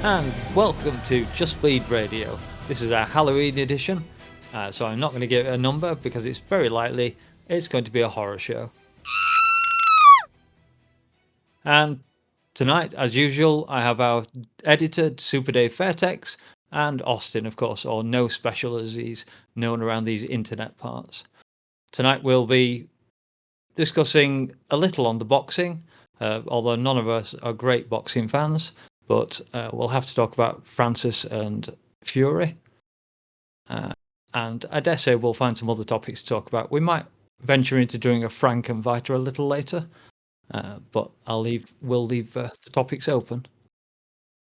and welcome to Just Bleed Radio. This is our Halloween edition, so I'm not going to give it a number because it's very likely it's going to be a horror show. And tonight, as usual, I have our editor, Super Dave Fairtex, and Austin, of course, or No Special as he's known around these internet parts. Tonight we'll be discussing a little on the boxing, although none of us are great boxing fans. But we'll have to talk about Francis and Fury. And I dare say we'll find some other topics to talk about. We might venture into doing a Frankenfighter a little later, but we'll leave the topics open.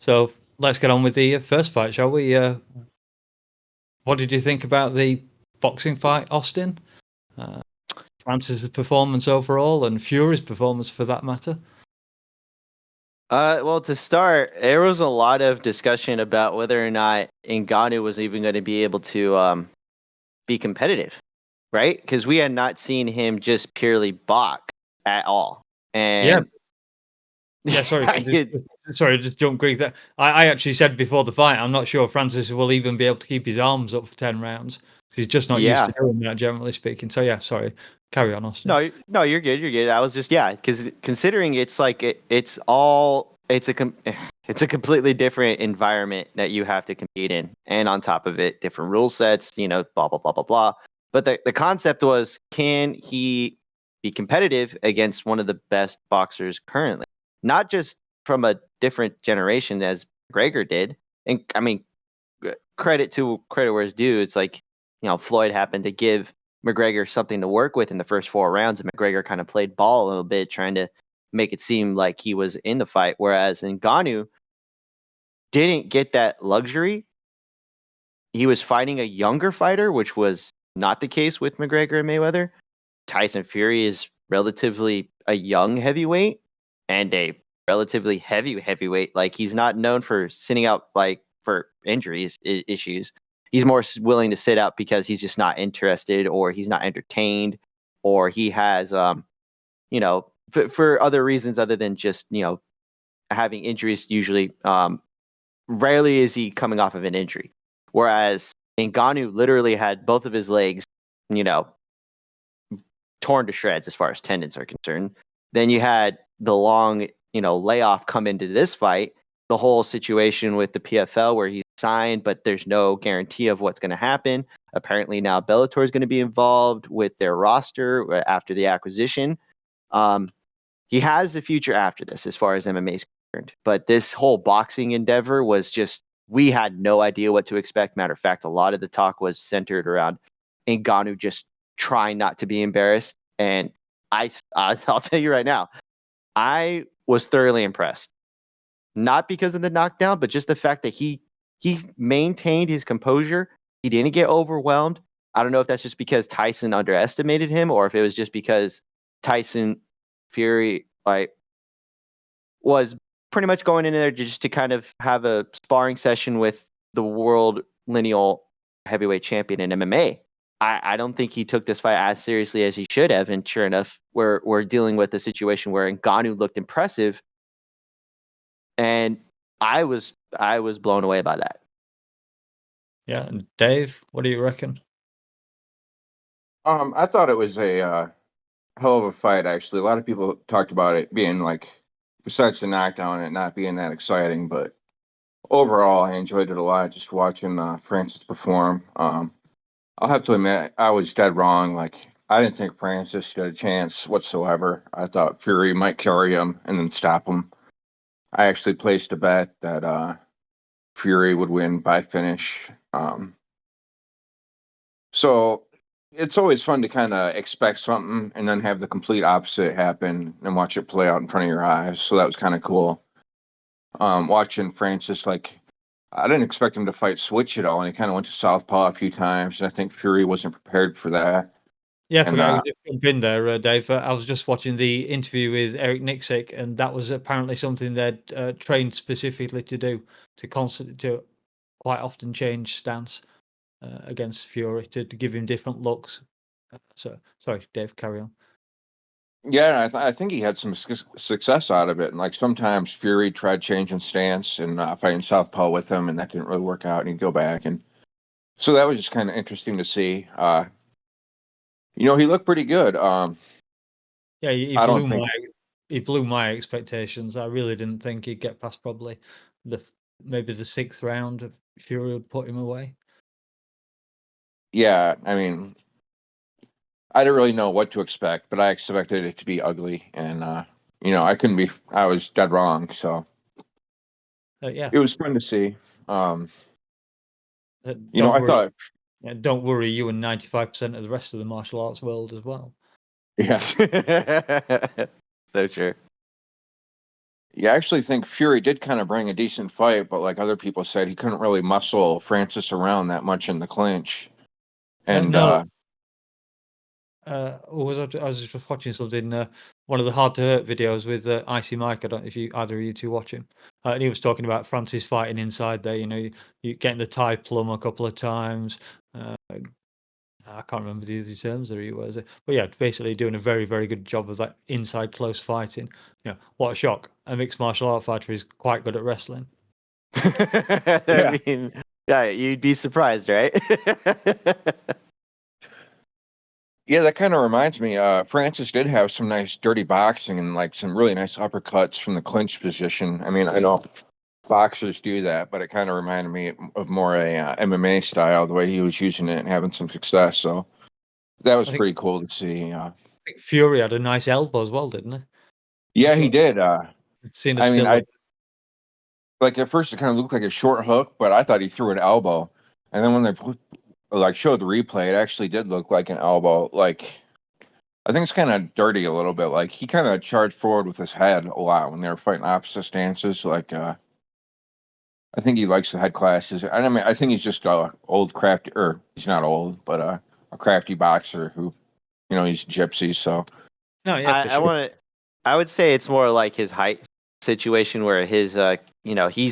So let's get on with the first fight, shall we? What did you think about the boxing fight, Austin? Francis' performance overall, and Fury's performance for that matter? Well, to start, there was a lot of discussion about whether or not Ngannou was even going to be able to be competitive, right? Because we had not seen him just purely box at all. And yeah. Sorry, just jump quick. There, I actually said before the fight, I'm not sure Francis will even be able to keep his arms up for 10 rounds. He's just not used to doing that, generally speaking. So yeah, sorry. Carry on, Austin. No, you're good. You're good. I was just because considering it's like it's a completely different environment that you have to compete in, and on top of it, different rule sets. Blah blah blah blah blah. But the concept was, can he be competitive against one of the best boxers currently? Not just from a different generation as McGregor did, and I mean, credit where it's due. It's like Floyd happened to give McGregor something to work with in the first 4 rounds, and McGregor kind of played ball a little bit, trying to make it seem like he was in the fight. Whereas Ngannou didn't get that luxury. He was fighting a younger fighter, which was not the case with McGregor and Mayweather. Tyson Fury is relatively a young heavyweight and a relatively heavyweight. Like, he's not known for sitting out like for injuries issues. He's more willing to sit out because he's just not interested, or he's not entertained, or he has for other reasons other than just having injuries. Usually, rarely is he coming off of an injury, whereas Ngannou literally had both of his legs torn to shreds as far as tendons are concerned. Then you had the long layoff come into this fight, the whole situation with the PFL where he's signed, but there's no guarantee of what's going to happen. Apparently now Bellator is going to be involved with their roster after the acquisition. He has a future after this as far as MMA is concerned, but this whole boxing endeavor was just, we had no idea what to expect. Matter of fact, a lot of the talk was centered around Ngannou just trying not to be embarrassed. And I'll tell you right now, I was thoroughly impressed. Not because of the knockdown, but just the fact that he maintained his composure. He didn't get overwhelmed. I don't know if that's just because Tyson underestimated him, or if it was just because Tyson Fury was pretty much going in there just to kind of have a sparring session with the world lineal heavyweight champion in MMA. I don't think he took this fight as seriously as he should have, and sure enough, we're dealing with a situation where Ngannou looked impressive, and I was blown away by that. Yeah, and Dave, what do you reckon? I thought it was a hell of a fight, actually. A lot of people talked about it being like, besides the knockdown, it not being that exciting, but overall, I enjoyed it a lot. Just watching Francis perform. I'll have to admit, I was dead wrong. Like, I didn't think Francis stood a chance whatsoever. I thought Fury might carry him and then stop him. I actually placed a bet that Fury would win by finish. So it's always fun to kind of expect something and then have the complete opposite happen and watch it play out in front of your eyes. So that was kind of cool. Watching Francis, like, I didn't expect him to fight switch at all, and he kind of went to southpaw a few times, and I think Fury wasn't prepared for that. Yeah, And I just jump in there, Dave. I was just watching the interview with Eric Nixick, and that was apparently something they'd trained specifically to do, to quite often change stance against Fury to give him different looks. So sorry, Dave, carry on. Yeah, and I think he had some success out of it. And like sometimes Fury tried changing stance and fighting southpaw with him, and that didn't really work out. And he'd go back, and so that was just kind of interesting to see. He looked pretty good. Yeah, he I don't blew think, my expectations. I really didn't think he'd get past probably maybe the 6th round of Fury would put him away. yeah, I mean, I didn't really know what to expect, but I expected it to be ugly, and I was dead wrong. So Yeah, it was fun to see. Um, don't I worry, thought, don't worry, you and 95% of the rest of the martial arts world as well. yeah, So true. yeah, I actually think Fury did kind of bring a decent fight, but like other people said, he couldn't really muscle Francis around that much in the clinch. And No, I was just watching something, one of the Hard to Hurt videos with Icy Mike. I don't know if either of you two watch him. And he was talking about Francis fighting inside there. You getting the Thai plum a couple of times. Uh, I can't remember the other terms that he was, but yeah, basically doing a very, very good job of that inside close fighting. What a shock! A mixed martial art fighter is quite good at wrestling. I mean, yeah, you'd be surprised, right? yeah, that kind of reminds me. Francis did have some nice dirty boxing and like some really nice uppercuts from the clinch position. I mean, I know boxers do that, but it kind of reminded me of more a MMA style, the way he was using it and having some success. So that was I think, pretty cool to see. I think Fury had a nice elbow as well, didn't he? Yeah, I've he did. seen a I mean, still of. I like at first it kind of looked like a short hook, but I thought he threw an elbow, and then when they showed the replay, it actually did look like an elbow. Like I think it's kind of dirty a little bit. Like he kind of charged forward with his head a lot when they were fighting opposite stances. Like I think he likes the head clashes. I mean, I think he's just a old crafty, or he's not old, but a crafty boxer who, he's gypsy. So No, yeah, I, for I sure. want to. I would say it's more like his height situation where he's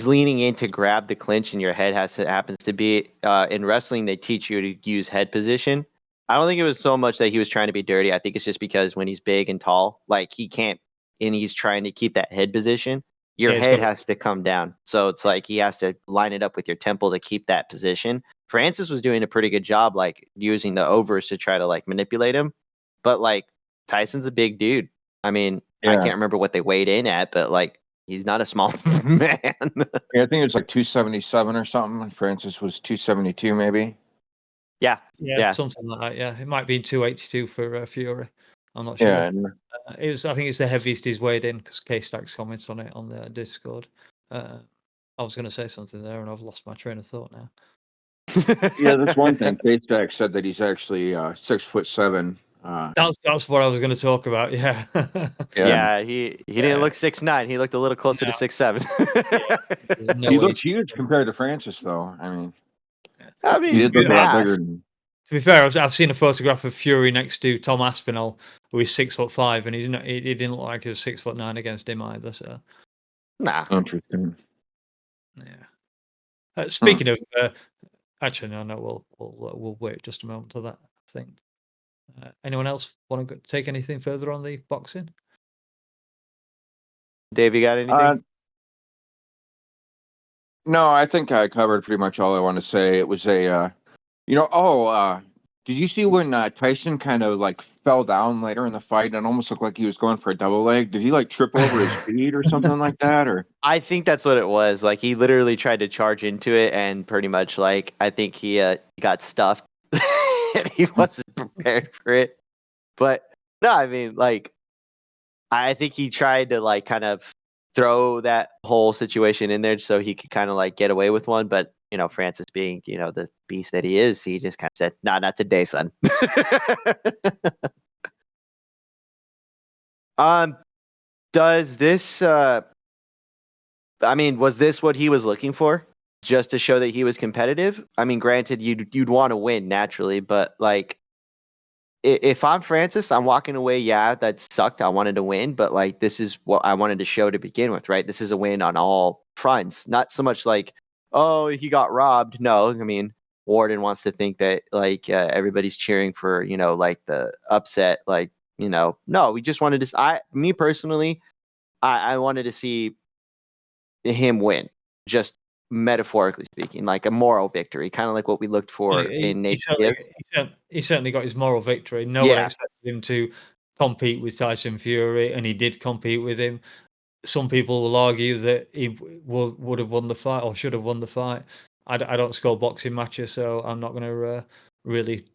leaning in to grab the clinch and your head happens to be in wrestling. They teach you to use head position. I don't think it was so much that he was trying to be dirty. I think it's just because when he's big and tall, like he can't, and he's trying to keep that head position. Your Yeah, it's got head has to come down, so it's like he has to line it up with your temple to keep that position. Francis was doing a pretty good job, like using the overs to try to like manipulate him, but like Tyson's a big dude. I mean, I yeah, can't remember what they weighed in at, but like he's not a small man. yeah, I think it was like 277 or something. And Francis was 272 maybe. Yeah, yeah, yeah. something like that. Yeah, it might be 282 for Fury. I'm not Yeah, sure. and I think it's the heaviest he's weighed in because K Stacks comments on it on the Discord. I was going to say something there and I've lost my train of thought now. yeah, that's one thing. K-Stack said that he's actually 6'7". That's what I was going to talk about. Yeah. Yeah, Yeah, he didn't look 6'9". He looked a little closer to No, 6'7". there's no he way. looks huge compared to Francis, though. I mean, I he mean, did look a lot bigger fast. than. To be fair, I've seen a photograph of Fury next to Tom Aspinall, who is 6'5", and he's not. He didn't look like he was 6'9" against him either. So Nah. Interesting. yeah. Hmm. Speaking of, actually, no. We'll wait just a moment to that. I think. Anyone else want to take anything further on the boxing? Dave, you got Uh, anything? no, I think I covered pretty much all I want to say. It was did you see when Tyson kind of like fell down later in the fight and it almost looked like he was going for a double leg? Did he like trip over his feet or something like that? Or I think that's what it was. Like he literally tried to charge into it, and pretty much like I think he got stuffed. And he wasn't prepared for it. But no, I mean like I think he tried to like kind of throw that whole situation in there so he could kind of like get away with one. But Francis being the beast that he is, he just kind of said, "Nah, not today, son." um, does this? I mean, was this what he was looking for? Just to show that he was competitive? I mean, granted, you'd want to win naturally, but like if I'm Francis, I'm walking away. Yeah, that sucked. I wanted to win, but like this is what I wanted to show to begin with, right? This is a win on all fronts, not so much like, oh, he got robbed. No, I mean, Warden wants to think that like everybody's cheering for like the upset, like No, we just wanted to. Me personally, I wanted to see him win, just metaphorically speaking, like a moral victory, kind of like what we looked for in Nate Diaz. He certainly got his moral victory. No one Yeah, expected him to compete with Tyson Fury, and he did compete with him. Some people will argue that he would have won the fight or should have won the fight. I don't score boxing matches, so I'm not going to really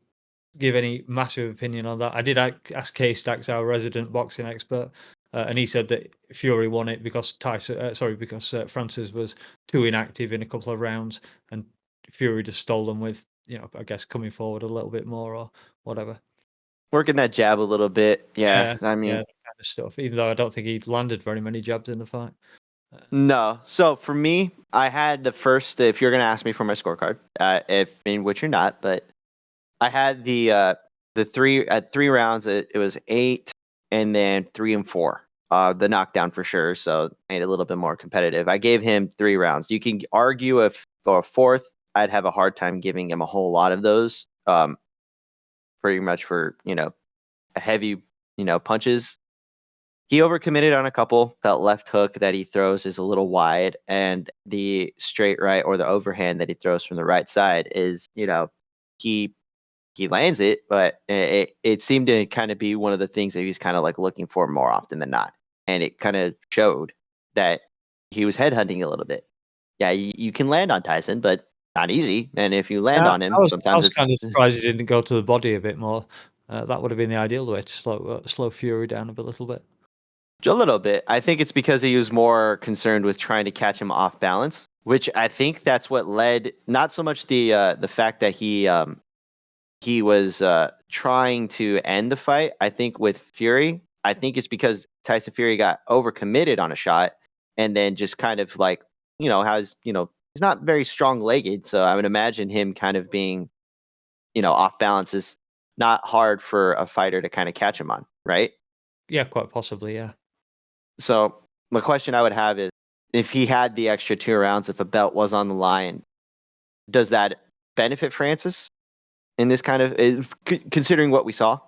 give any massive opinion on that. I did ask K Stacks, our resident boxing expert, and he said that Fury won it because Francis was too inactive in a couple of rounds, and Fury just stole them with, I guess coming forward a little bit more or whatever. working that jab a little bit. Yeah, Yeah, I mean, that kind of stuff. Even though I don't think he landed very many jabs in the fight. no. So for me, I had the first. If you're gonna ask me for my scorecard, if in which you're not, but I had the three at 3 rounds. It was 8, and then 3 and 4. The knockdown for sure. So made it a little bit more competitive. I gave him 3 rounds. You can argue if for a fourth, I'd have a hard time giving him a whole lot of those. Pretty much for a heavy punches. He overcommitted on a couple. That left hook that he throws is a little wide, and the straight right or the overhand that he throws from the right side is he he lands it, but it seemed to kind of be one of the things that he was kind of like looking for more often than not. And it kind of showed that he was headhunting a little bit. Yeah, you can land on Tyson, but not easy. And if you land Yeah, on I him, was I sometimes was it's kind of surprised he didn't go to the body a bit more. That would have been the ideal way to slow Fury down a little bit. a little bit. I think it's because he was more concerned with trying to catch him off balance, which I think that's what led not so much the fact that he was trying to end the fight. I think with Fury, I think it's because Tyson Fury got overcommitted on a shot, and then just kind of like he's not very strong legged, so I would imagine him kind of being off balance is not hard for a fighter to kind of catch him on, right? Yeah, quite possibly, yeah. So the question I would have is, if he had the extra 2 rounds, if a belt was on the line, does that benefit Francis in this kind of considering what we saw?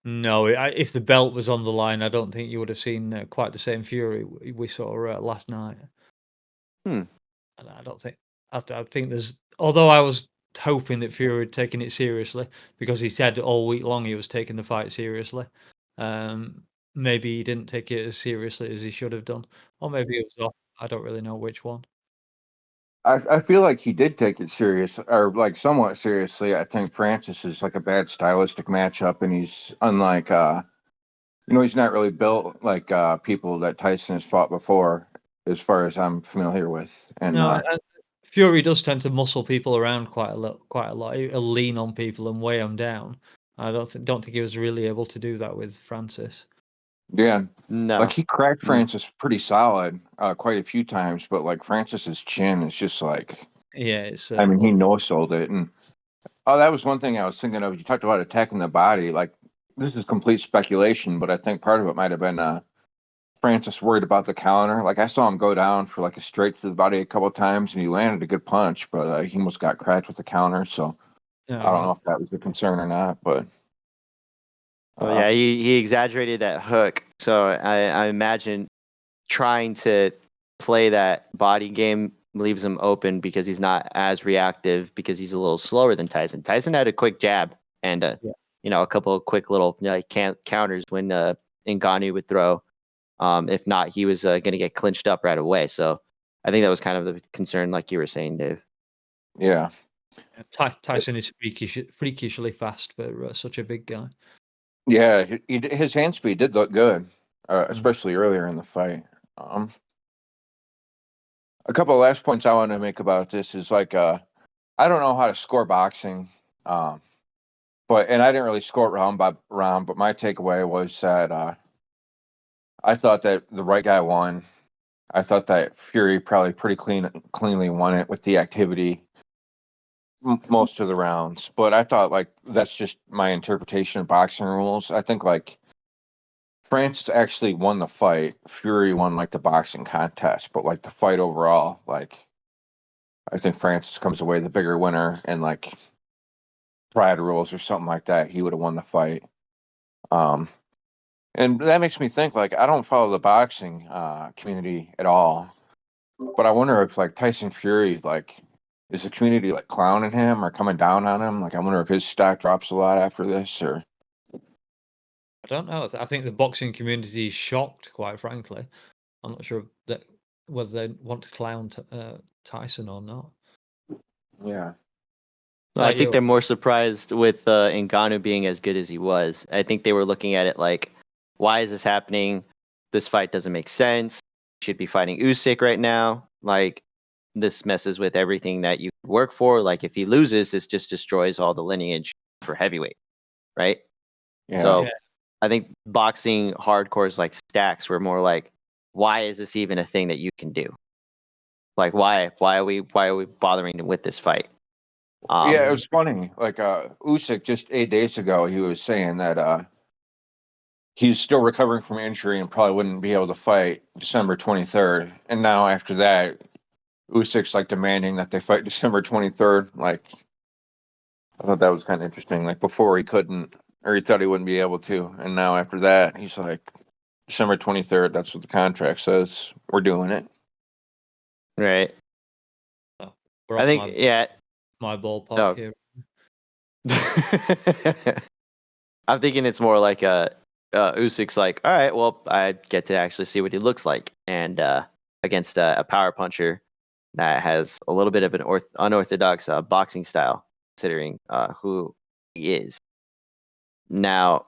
No, if the belt was on the line, I don't think you would have seen quite the same Fury we saw last night. Hmm. And I don't think I think there's although I was hoping that Fury had taken it seriously because he said all week long he was taking the fight seriously. Um, Maybe he didn't take it as seriously as he should have done, or maybe it was off. I don't really know which one. I feel like he did take it serious, or like somewhat seriously. I think Francis is like a bad stylistic matchup, and he's unlike he's not really built like people that Tyson has fought before, as far as I'm familiar with. And No, Fury does tend to muscle people around quite a lot. Quite a lot. He'll lean on people and weigh them down. I don't think he was really able to do that with Francis. yeah, like No. he cracked Mm. Francis pretty solid quite a few times, but like Francis's chin is just like, Yeah, it's I mean, he no-sold it. And oh, that was one thing I was thinking of. You talked about attacking the body. Like, this is complete speculation, but I think part of it might have been Francis worried about the counter. Like, I saw him go down for like a straight to the body a couple of times, and he landed a good punch, but he almost got cracked with the counter. So I all don't know right. if that was a concern or not, but Well, uh, yeah, he exaggerated that hook. So I imagine trying to play that body game leaves him open because he's not as reactive because he's a little slower than Tyson. Tyson had a quick jab and Yeah. a couple of quick little counters when Ngannou would throw. If not, he was going to get clinched up right away. So I think that was kind of the concern, like you were saying, Dave. yeah. Tyson is freakishly fast for such a big guy. Yeah, his hand speed did look good, Mm. especially earlier in the fight. Um, a couple of last points I want to make about this is like, I don't know how to score boxing, um, and I didn't really score it round by round, but my takeaway was that I thought that the right guy won. I thought that Fury probably pretty cleanly won it with the activity most of the rounds, but I thought like that's just my interpretation of boxing rules. I think like Francis actually won the fight. Fury won like the boxing contest, but like the fight overall, like I think Francis comes away the bigger winner, and like pride rules or something like that, he would have won the fight. Um, And that makes me think, like, I don't follow the boxing community at all, but I wonder if, like, Tyson Fury, like, is the community, like, clowning him or coming down on him? Like, I wonder if his stock drops a lot after this, or... I don't know. I think the boxing community is shocked, quite frankly. I'm not sure that whether they want to clown Tyson or not. Yeah. Well, I Like think you, they're more surprised with Ngannou being as good as he was. I think they were looking at it like, why is this happening? This fight doesn't make sense. You should be fighting Usyk right now. Like, this messes with everything that you work for. Like, if he loses, this just destroys all the lineage for heavyweight, right? Yeah. So yeah, I think boxing hardcores like Stacks were more like, why is this even a thing that you can do? Like, why are we bothering with this fight? Yeah, it was funny. Like, Usyk just 8 days ago, he was saying that he's still recovering from injury and probably wouldn't be able to fight December 23rd. And now after that, Usyk's like demanding that they fight December 23rd. Like, I thought that was kind of interesting. Like, before he couldn't, or he thought he wouldn't be able to, and now after that, he's like, December 23rd. That's what the contract says. We're doing it. Right. so we're I off think, yeah. my ballpark Oh. here. I'm thinking it's more like Usyk's like, all right, well, I get to actually see what he looks like, and against a power puncher that has a little bit of an unorthodox boxing style, considering who he is. Now,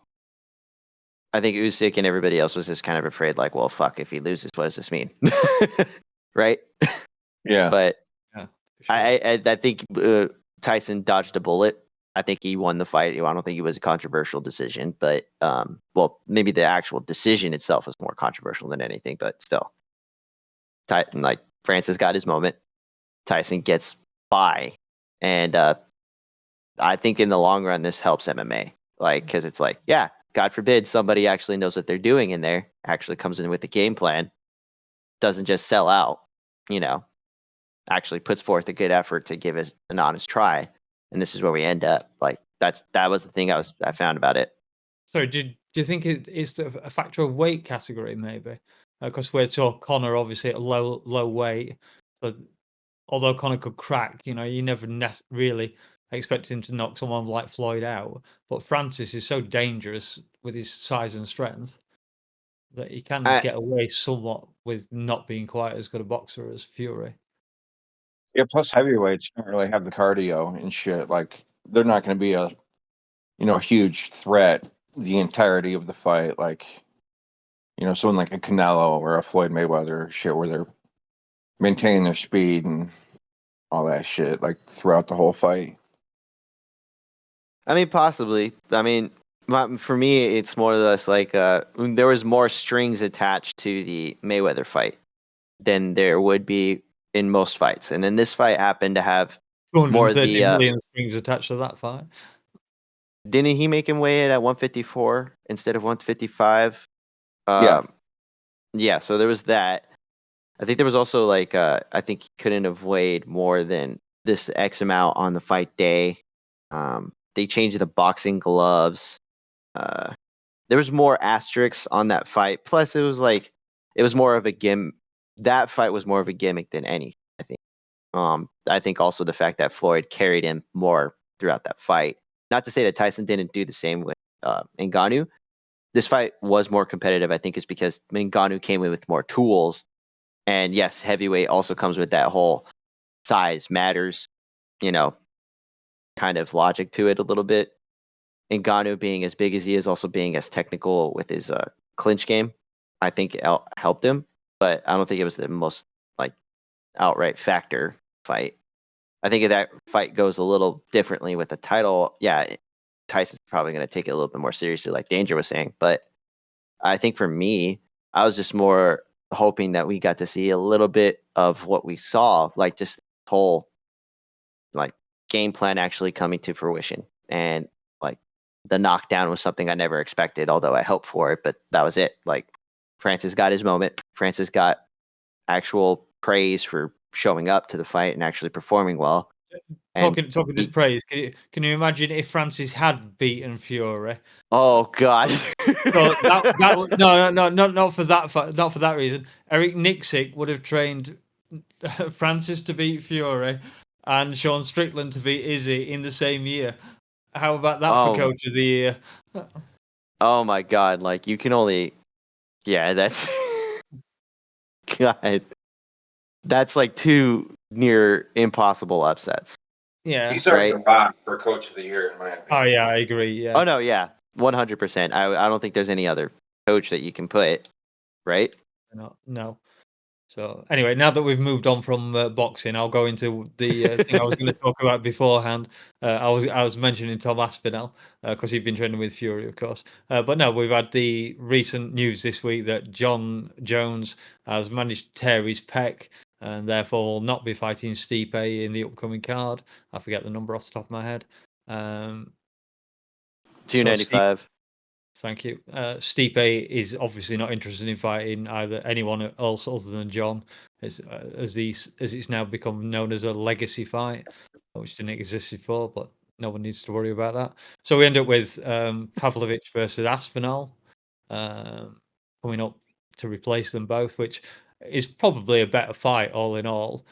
I think Usyk and everybody else was just kind of afraid, like, well, fuck, if he loses, what does this mean? Right? Yeah. But Yeah, for sure. I think Tyson dodged a bullet. I think he won the fight. I don't think it was a controversial decision, but well, maybe the actual decision itself was more controversial than anything, but still, like, Francis got his moment. Tyson gets by, and I think in the long run this helps MMA, like, because it's like, yeah, God forbid somebody actually knows what they're doing in there, actually comes in with a game plan, doesn't just sell out, actually puts forth a good effort to give it an honest try, and this is where we end up. Like, that was the thing I found about it. Sorry, do you think it's a factor of weight category maybe? Because we saw Connor obviously at low weight, but although Connor could crack, you never really expect him to knock someone like Floyd out. But Francis is so dangerous with his size and strength that he can I get away somewhat with not being quite as good a boxer as Fury. Yeah. Plus, heavyweights don't really have the cardio and shit. Like, they're not going to be a huge threat the entirety of the fight. Like, someone like a Canelo or a Floyd Mayweather shit, where they're maintaining their speed and all that shit, like, throughout the whole fight. mean, possibly. I mean, for me, it's more or less like there was more strings attached to the Mayweather fight than there would be in most fights, and then this fight happened to have more of 230 the. million strings attached to that fight. Didn't he make him weigh it at 154 instead of 155? Yeah. Yeah. So there was that. I think there was also like I think he couldn't have weighed more than this X amount on the fight day. They changed the boxing gloves. There was more asterisks on that fight. Plus, it was more of a gimmick. That fight was more of a gimmick than anything, I think. I think also the fact that Floyd carried him more throughout that fight. Not to say that Tyson didn't do the same with Ngannou. This fight was more competitive, I think, is because Ngannou came in with more tools. And yes, heavyweight also comes with that whole size matters, you know, kind of logic to it a little bit. Ngannou being as big as he is, also being as technical with his clinch game, I think helped him. But I don't think it was the most like outright factor fight. I think if that fight goes a little differently with the title, yeah, Tyson's probably going to take it a little bit more seriously, like Danger was saying. But I think for me, I was just more hoping that we got to see a little bit of what we saw, like just the whole like game plan actually coming to fruition. And like the knockdown was something I never expected, although I hoped for it, but that was it. Like Francis got his moment. Francis got actual praise for showing up to the fight and actually performing well. And talking this praise. Can you imagine if Francis had beaten Fury? oh god. So that no, not for not for that reason. Eric Nixick would have trained Francis to beat Fury and Sean Strickland to beat Izzy in the same year. How about that for Oh, Coach of the Year? oh my god, like you can only yeah, that's god. That's like two near impossible upsets, Yeah. He's already right? a lock for Coach of the Year, in my Oh opinion. yeah, I agree. Yeah. Oh no, yeah. 100%. I don't think there's any other coach that you can put, right? No. So anyway, now that we've moved on from boxing, I'll go into the thing I was going to talk about beforehand. I was mentioning Tom Aspinall because he'd been training with Fury, of course. But no, we've had the recent news this week that John Jones has managed to tear his pec and therefore will not be fighting Stipe in the upcoming card. I forget the number off the top of my head. So Stipe, 295. thank you. Stipe is obviously not interested in fighting either anyone else other than John, as it's now become known as a legacy fight, which didn't exist before, but no one needs to worry about that. So we end up with Pavlovich versus Aspinall coming up to replace them both, which is probably a better fight all in all,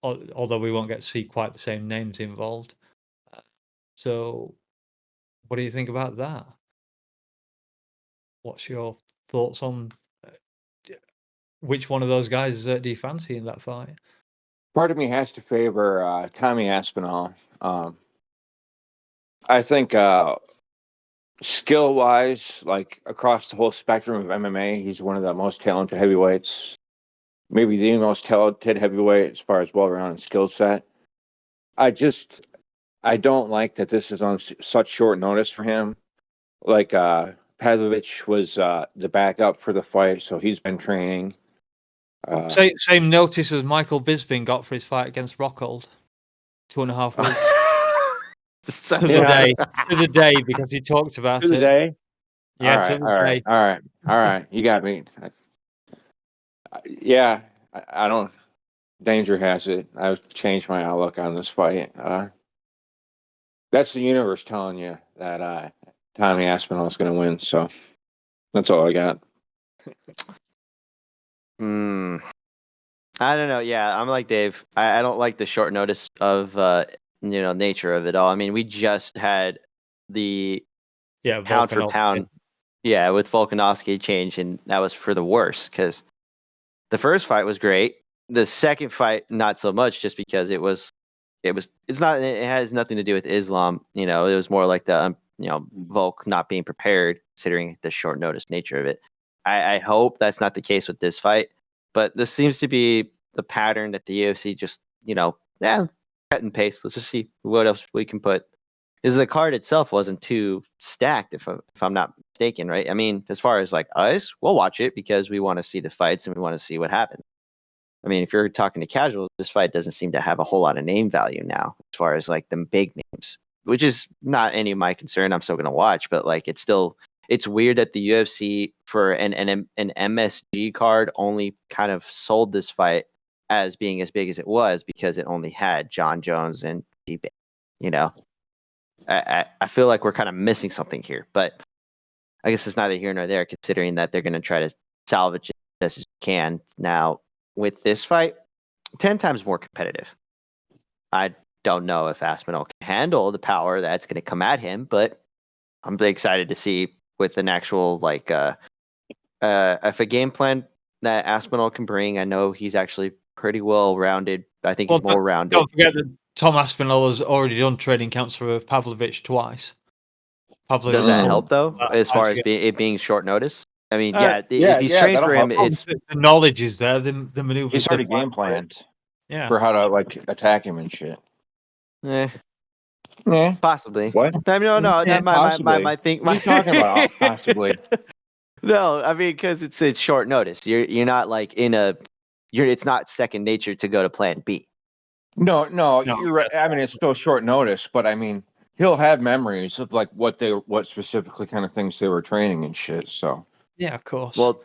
although we won't get to see quite the same names involved. So, what do you think about that? What's your thoughts on d- which one of those guys do you fancy in that fight? Part of me has to favor Tommy Aspinall. I think skill wise, like across the whole spectrum of MMA, he's one of the most talented heavyweights. Maybe the most talented heavyweight as far as well rounded skill set. I don't like that this is on such short notice for him. Like Pavlovich was the backup for the fight, so he's been training. Same notice as Michael Bisping got for his fight against Rockhold, 2.5 weeks So- to the Yeah. day, to the day because he talked about To the it. day. Yeah, to the day. All right. You got me. Yeah, I don't. Danger has it. I've changed my outlook on this fight. That's the universe telling you that Tommy Aspinall is going to win. So that's all I got. Hmm. I don't know. Yeah, I'm like Dave. I don't like the short notice of nature of it all. I mean, we just had the Yeah, pound for Volkanovski. pound, yeah, with Volkanovski change, and that was for the worse because the first fight was great. The second fight, not so much, just because it's not, it has nothing to do with Islam. You know, it was more like the Volk not being prepared, considering the short notice nature of it. I hope that's not the case with this fight, but this seems to be the pattern that the UFC just cut and paste. Let's just see what else we can put. Is the card itself wasn't too stacked, if I'm not mistaken, right? I mean, as far as like us, we'll watch it because we want to see the fights and we want to see what happens. I mean, if you're talking to casuals, this fight doesn't seem to have a whole lot of name value now, as far as like the big names, which is not any of my concern. I'm still going to watch, but like it's weird that the UFC for an MSG card only kind of sold this fight as being as big as it was because it only had John Jones and Stipe. You know, I feel like we're kind of missing something here, but I guess it's neither here nor there, considering that they're going to try to salvage it as best as you can. Now, with this fight, 10 times more competitive. I don't know if Aspinall can handle the power that's going to come at him, but I'm really excited to see with an actual if a game plan that Aspinall can bring. I know he's actually pretty well rounded. I think Well, he's more rounded. don't forget that Tom Aspinall has already done training camps for Pavlovich twice. Pavlovich Does that Mm. help though, as far as yeah. it being short notice? I mean, Uh, if he's trained that'll for him, help him. it's the knowledge is there, the maneuvers. He's already game planned Yeah. for how to like attack him and shit. eh, Yeah. possibly. What? I mean, no, Yeah, not possibly. my thing. What are you talking about? Possibly. No, I mean, because it's short notice. You're not like it's not second nature to go to plan B. No, No, you're right. I mean, it's still short notice, but I mean, he'll have memories of like what specifically kind of things they were training and shit. So yeah, of course. Well,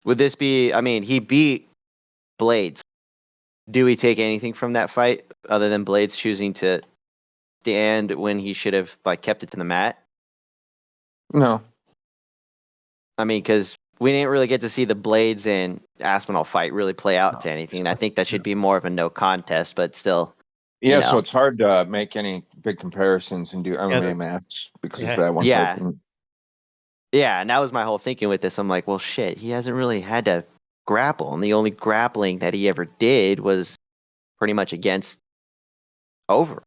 would this be? I mean, he beat Blades do we take anything from that fight other than Blades choosing to stand when he should have like kept it to the mat? No. I mean, because we didn't really get to see the Blades and Aspinall fight really play out to anything. I think that should be more of a no contest, but still, Yeah, you so know. it's hard to make any big comparisons and do Yeah, MMA maths because yeah. of that one Yeah. fight. Yeah, and that was my whole thinking with this. I'm like, well, shit, he hasn't really had to grapple, and the only grappling that he ever did was pretty much against Over.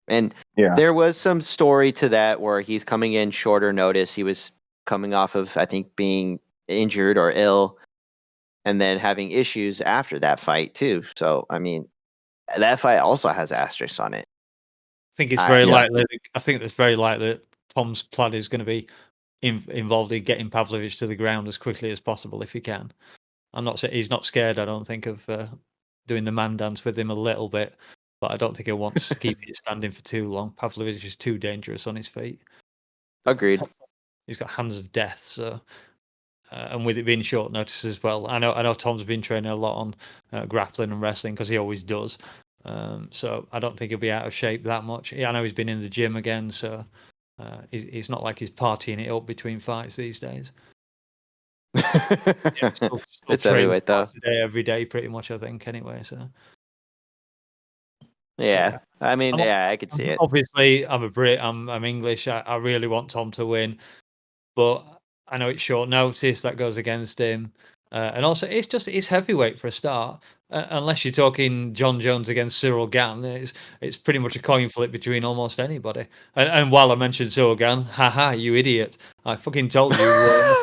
And Yeah. there was some story to that where he's coming in shorter notice. He was coming off of, I think, being injured or ill, and then having issues after that fight too. So, I mean, that fight also has asterisks on it. I think it's I, very Yeah. likely. I think it's very likely that Tom's plan is going to be involved in getting Pavlovich to the ground as quickly as possible if he can. I'm not saying he's not scared. I don't think of doing the man dance with him a little bit, but I don't think he'll want to keep it standing for too long. Pavlovich is too dangerous on his feet. agreed. He's got hands of death, so and with it being short notice as well. I know Tom's been training a lot on grappling and wrestling because he always does. So I don't think he'll be out of shape that much. Yeah, I know he's been in the gym again, so he's not like he's partying it up between fights these days. Yeah, still It's training heavyweight though. twice a day, every day, pretty much. I think anyway. So Yeah, I mean, I'm, yeah, I could see it. obviously, I'm a Brit. I'm English. I really want Tom to win, but I know it's short notice that goes against him. And also, it's heavyweight for a start. Unless you're talking John Jones against Cyril Gann, it's pretty much a coin flip between almost anybody. And while I mentioned Cyril Gann, haha, you idiot! I fucking told you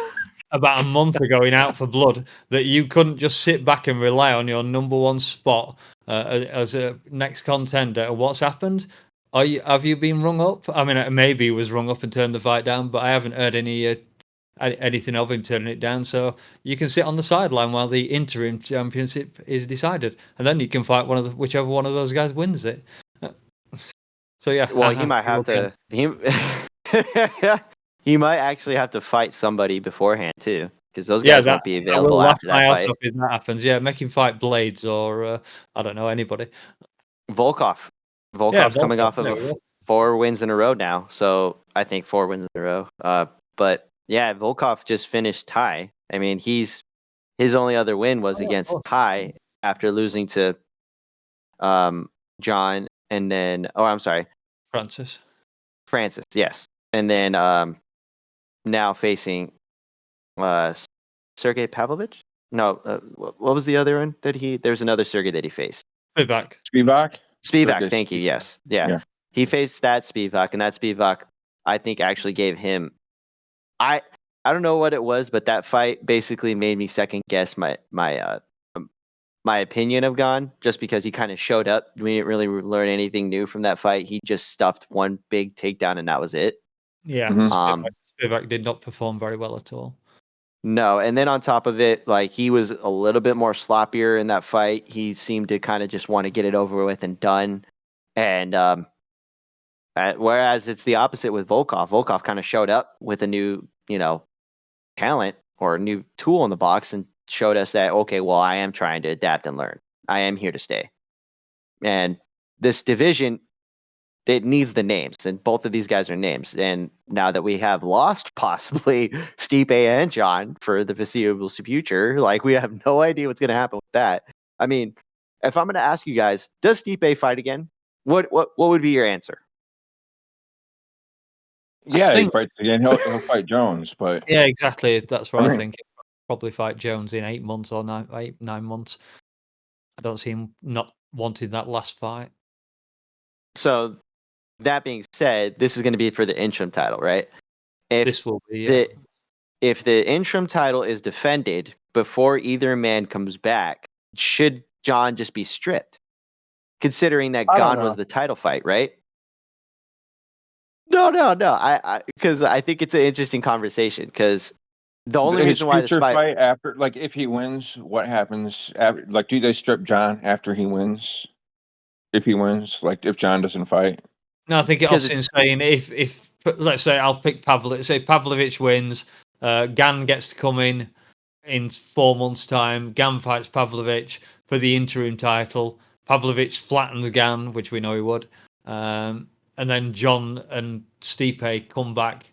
about a month ago in Out for Blood that you couldn't just sit back and rely on your number one spot as a next contender. What's happened? Have you been rung up? I mean, maybe he was rung up and turned the fight down, but I haven't heard anything of him turning it down. So you can sit on the sideline while the interim championship is decided, and then you can fight whichever one of those guys wins it. Uh, So yeah, Well, he haha, might Cyril have Gane. to. He might actually have to fight somebody beforehand too, because those Yeah, guys that won't be I will available laugh after my that ass fight. off if that happens. Yeah, make him fight Blades or I don't know anybody. Volkov. Yeah, Volkov's coming Volkov. off of There we go. 4 wins in a row now, so I think 4 wins in a row. But yeah, Volkov just finished Ty. I mean, his only other win was Oh, yeah, of against course. Ty after losing to John, and then I'm sorry, Francis. Francis. Yes, and then now facing Sergey Pavlovich. No, what was the other one that he? There's another Sergey that he faced. Spivak. Spivak? Spivak, thank you. Yes, yeah. Yeah. He faced that Spivak, and that Spivak, I think, actually gave him. I I don't know what it was, but that fight basically made me second guess my opinion of Gon, just because he kind of showed up. We didn't really learn anything new from that fight. He just stuffed one big takedown, and that was it. Yeah, Mhm. Spivak did not perform very well at all. No, and then on top of it, like he was a little bit more sloppier in that fight. He seemed to kind of just want to get it over with and done. And whereas it's the opposite with Volkov. Volkov kind of showed up with a new, talent or a new tool in the box and showed us that, okay, well, I am trying to adapt and learn. I am here to stay. And this division, it needs the names, and both of these guys are names. And now that we have lost possibly Stipe and John for the foreseeable future, like we have no idea what's going to happen with that. I mean, if I'm going to ask you guys, does Stipe fight again? What would be your answer? Yeah, he think- fights again. He'll fight Jones, but Yeah, exactly. That's what I I mean- think. He'll probably fight Jones in 8 months or 9 months. I don't see him not wanting that last fight. So that being said, this is going to be for the interim title, right? This will be. If the interim title is defended before either man comes back, should John just be stripped? Considering that I don't Gon was know. the title fight, right? No. I because I think it's an interesting conversation, because the only his reason why this future fight, fight after, like, if he wins, what happens after? Like, do they strip John after he wins? If he wins, like, if John doesn't fight, No, I think because Austin's saying if let's say I'll pick Pavlovich. Say Pavlovich wins, Gan gets to come in in 4 months' time, Gan fights Pavlovich for the interim title. Pavlovich flattens Gan, which we know he would. And then John and Stipe come back,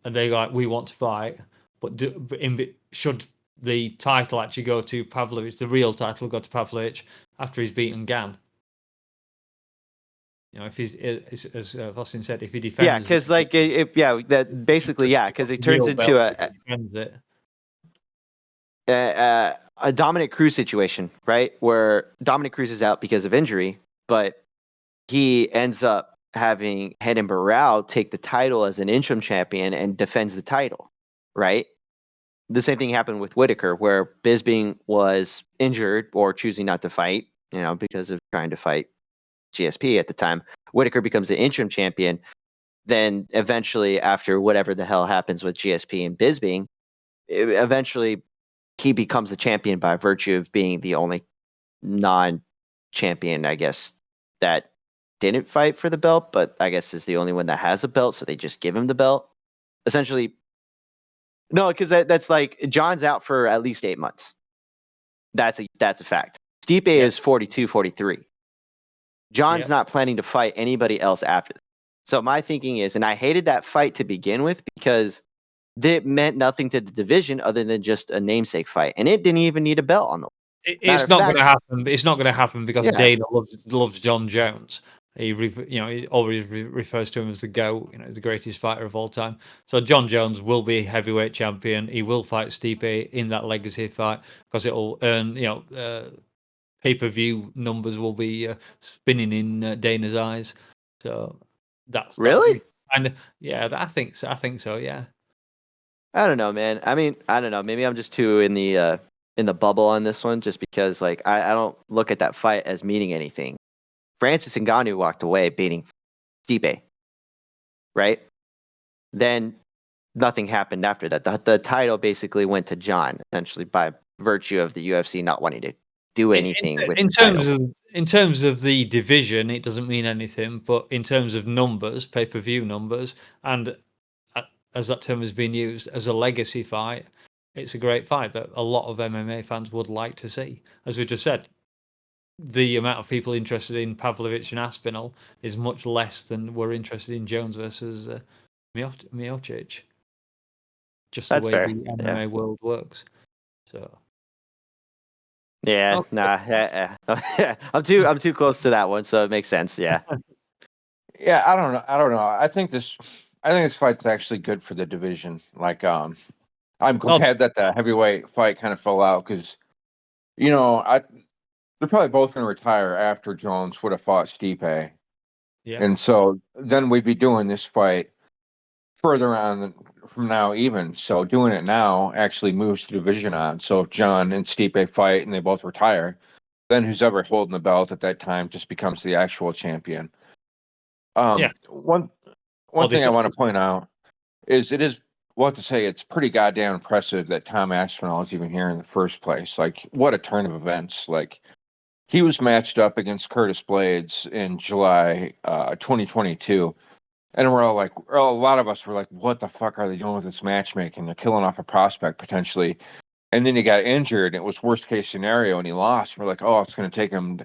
and they're like, "We want to fight," but should the title actually go to Pavlovich, the real title go to Pavlovich after he's beaten Gan? If he's, as Austin said, if he defends, Yeah, because like that basically, because it turns into a Dominic Cruz situation, right? Where Dominic Cruz is out because of injury, but he ends up having Renan Barão take the title as an interim champion and defends the title, right? The same thing happened with Whitaker, where Bisping was injured or choosing not to fight, because of trying to fight GSP at the time. Whitaker becomes the interim champion. Then eventually, after whatever the hell happens with GSP and Bisping, eventually he becomes the champion by virtue of being the only non-champion, I guess, that didn't fight for the belt, but I guess is the only one that has a belt, so they just give him the belt. Essentially, no, because that's like John's out for at least 8 months. That's a fact. Stipe is 42, 43. John's not planning to fight anybody else after that. So my thinking is, and I hated that fight to begin with because it meant nothing to the division other than just a namesake fight, and it didn't even need a belt on the. It's not going to happen. It's not going to happen because Yeah. Dana loves John Jones. He always refers to him as the GOAT. The greatest fighter of all time. So John Jones will be heavyweight champion. He will fight Stipe in that legacy fight because it'll earn pay-per-view numbers will be spinning in Dana's eyes. So that's Really? And I think so. I think so. Yeah. I don't know, man. I mean, I don't know. Maybe I'm just too in the bubble on this one, just because like I don't look at that fight as meaning anything. Francis Ngannou walked away beating Stipe, right? Then nothing happened after that. The title basically went to John, essentially by virtue of the UFC not wanting to do anything with the title. In terms of the division, it doesn't mean anything. But in terms of numbers, pay-per-view numbers, and as that term has been used, as a legacy fight, it's a great fight that a lot of MMA fans would like to see. As we just said, the amount of people interested in Pavlovich and Aspinall is much less than were interested in Jones versus Miocic. Just That's the way fair. the MMA world works. So. Yeah, Okay. nah, I'm too close to that one, so it makes sense. Yeah. Yeah, I don't know. I think this fight's actually good for the division. Like, I'm glad that the heavyweight fight kind of fell out because, they're probably both going to retire after Jones would have fought Stipe. Yeah. And so then we'd be doing this fight further on from now even. So doing it now actually moves the division on. So if John and Stipe fight and they both retire, then who's ever holding the belt at that time just becomes the actual champion. One thing I want to point out is we'll have to say it's pretty goddamn impressive that Tom Aspinall is even here in the first place. Like, what a turn of events. Like, he was matched up against Curtis Blades in July 2022. And we're all like, a lot of us were like, what the fuck are they doing with this matchmaking? They're killing off a prospect potentially. And then he got injured. And it was worst case scenario and he lost. We're like, oh, it's going to take him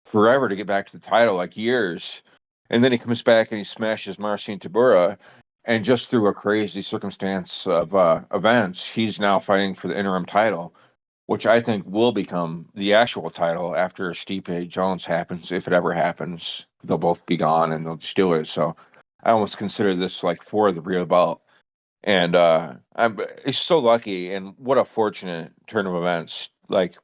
forever to get back to the title, like years. And then he comes back and he smashes Marcin Tybura. And just through a crazy circumstance of events, he's now fighting for the interim title, which I think will become the actual title after Stipe Jones happens. If it ever happens, they'll both be gone and they'll just do it. So I almost consider this like for the real belt. And I'm so lucky, and what a fortunate turn of events. Like,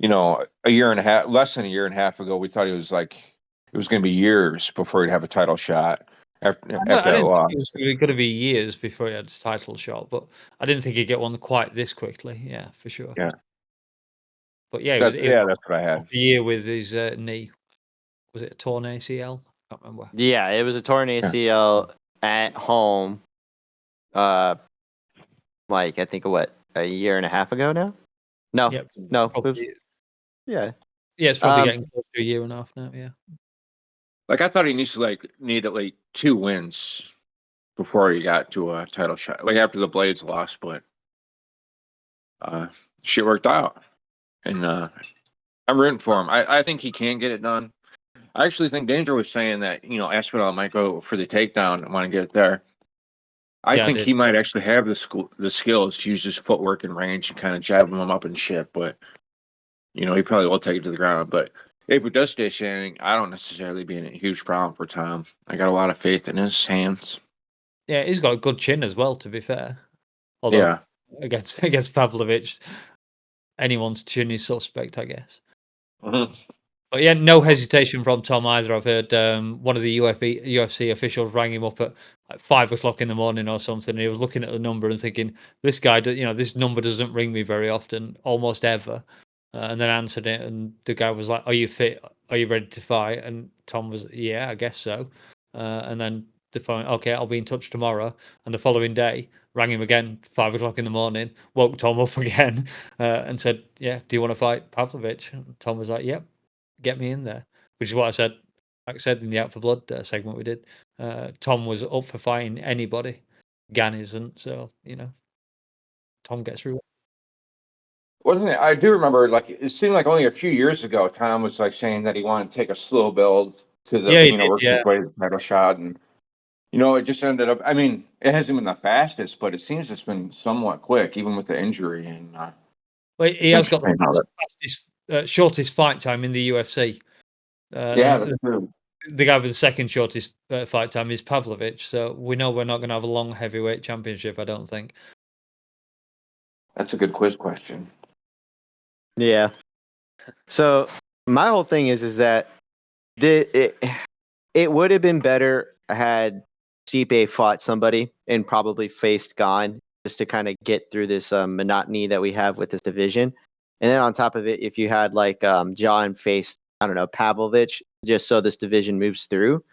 a year and a half, less than a year and a half ago, we thought it was going to be years before he'd have a title shot after I that didn't loss. think it was going to be years before he had his title shot, but I didn't think he'd get one quite this quickly. Yeah, for sure. Yeah. But yeah, That's what I had. A year with his knee. Was it a torn ACL? I can't remember. Yeah, it was a torn ACL at home. Like I think a year and a half ago now. No, Yep. no. Yeah, it's probably getting close to a year and a half now. Yeah. Like, I thought he needed like 2 wins before he got to a title shot. Like after the Blades lost, but shit worked out, and I'm rooting for him. I think he can get it done. I actually think Danger was saying that Aspinall might go for the takedown and want to get it there. I Yeah, I think did. he might actually have the skills to use his footwork and range and kind of jab him up and shit, but he probably will take it to the ground. But if he does stay standing, I don't necessarily be a huge problem for Tom. I got a lot of faith in his hands. Yeah, he's got a good chin as well, to be fair. Although Yeah. against Pavlovich, anyone's chin is suspect, I guess. Mhm. But yeah, no hesitation from Tom either. I've heard one of the UFC officials rang him up at like 5 o'clock in the morning or something. And he was looking at the number and thinking, "This guy, this number doesn't ring me very often, almost ever." And then answered it, and the guy was like, "Are you fit? Are you ready to fight?" And Tom was, "Yeah, I guess so." And then the phone, "Okay, I'll be in touch tomorrow." And the following day, rang him again, 5 o'clock in the morning, woke Tom up again, and said, "Yeah, do you want to fight Pavlovich?" And Tom was like, "Yep, get me in there," which is what I said. Like I said in the Out for Blood segment we did, Tom was up for fighting anybody. Gan isn't, so Tom gets through. Wasn't it? I do remember, like, it seemed like only a few years ago, Tom was like saying that he wanted to take a slow build to Yeah, he did. work Yeah, his way to the title shot. And, it just ended up, I mean, it hasn't been the fastest, but it seems it's been somewhat quick, even with the injury. And well, he it's has got the interesting how that, fastest, shortest fight time in the UFC. yeah, The, that's true. the guy with the second shortest fight time is Pavlovich, so we know we're not going to have a long heavyweight championship. I don't think. That's a good quiz question. Yeah. So my whole thing is that it would have been better had Stipe fought somebody and probably faced Gon just to kind of get through this monotony that we have with this division. And then on top of it, if you had like John face, I don't know, Pavlovich, just so this division moves through.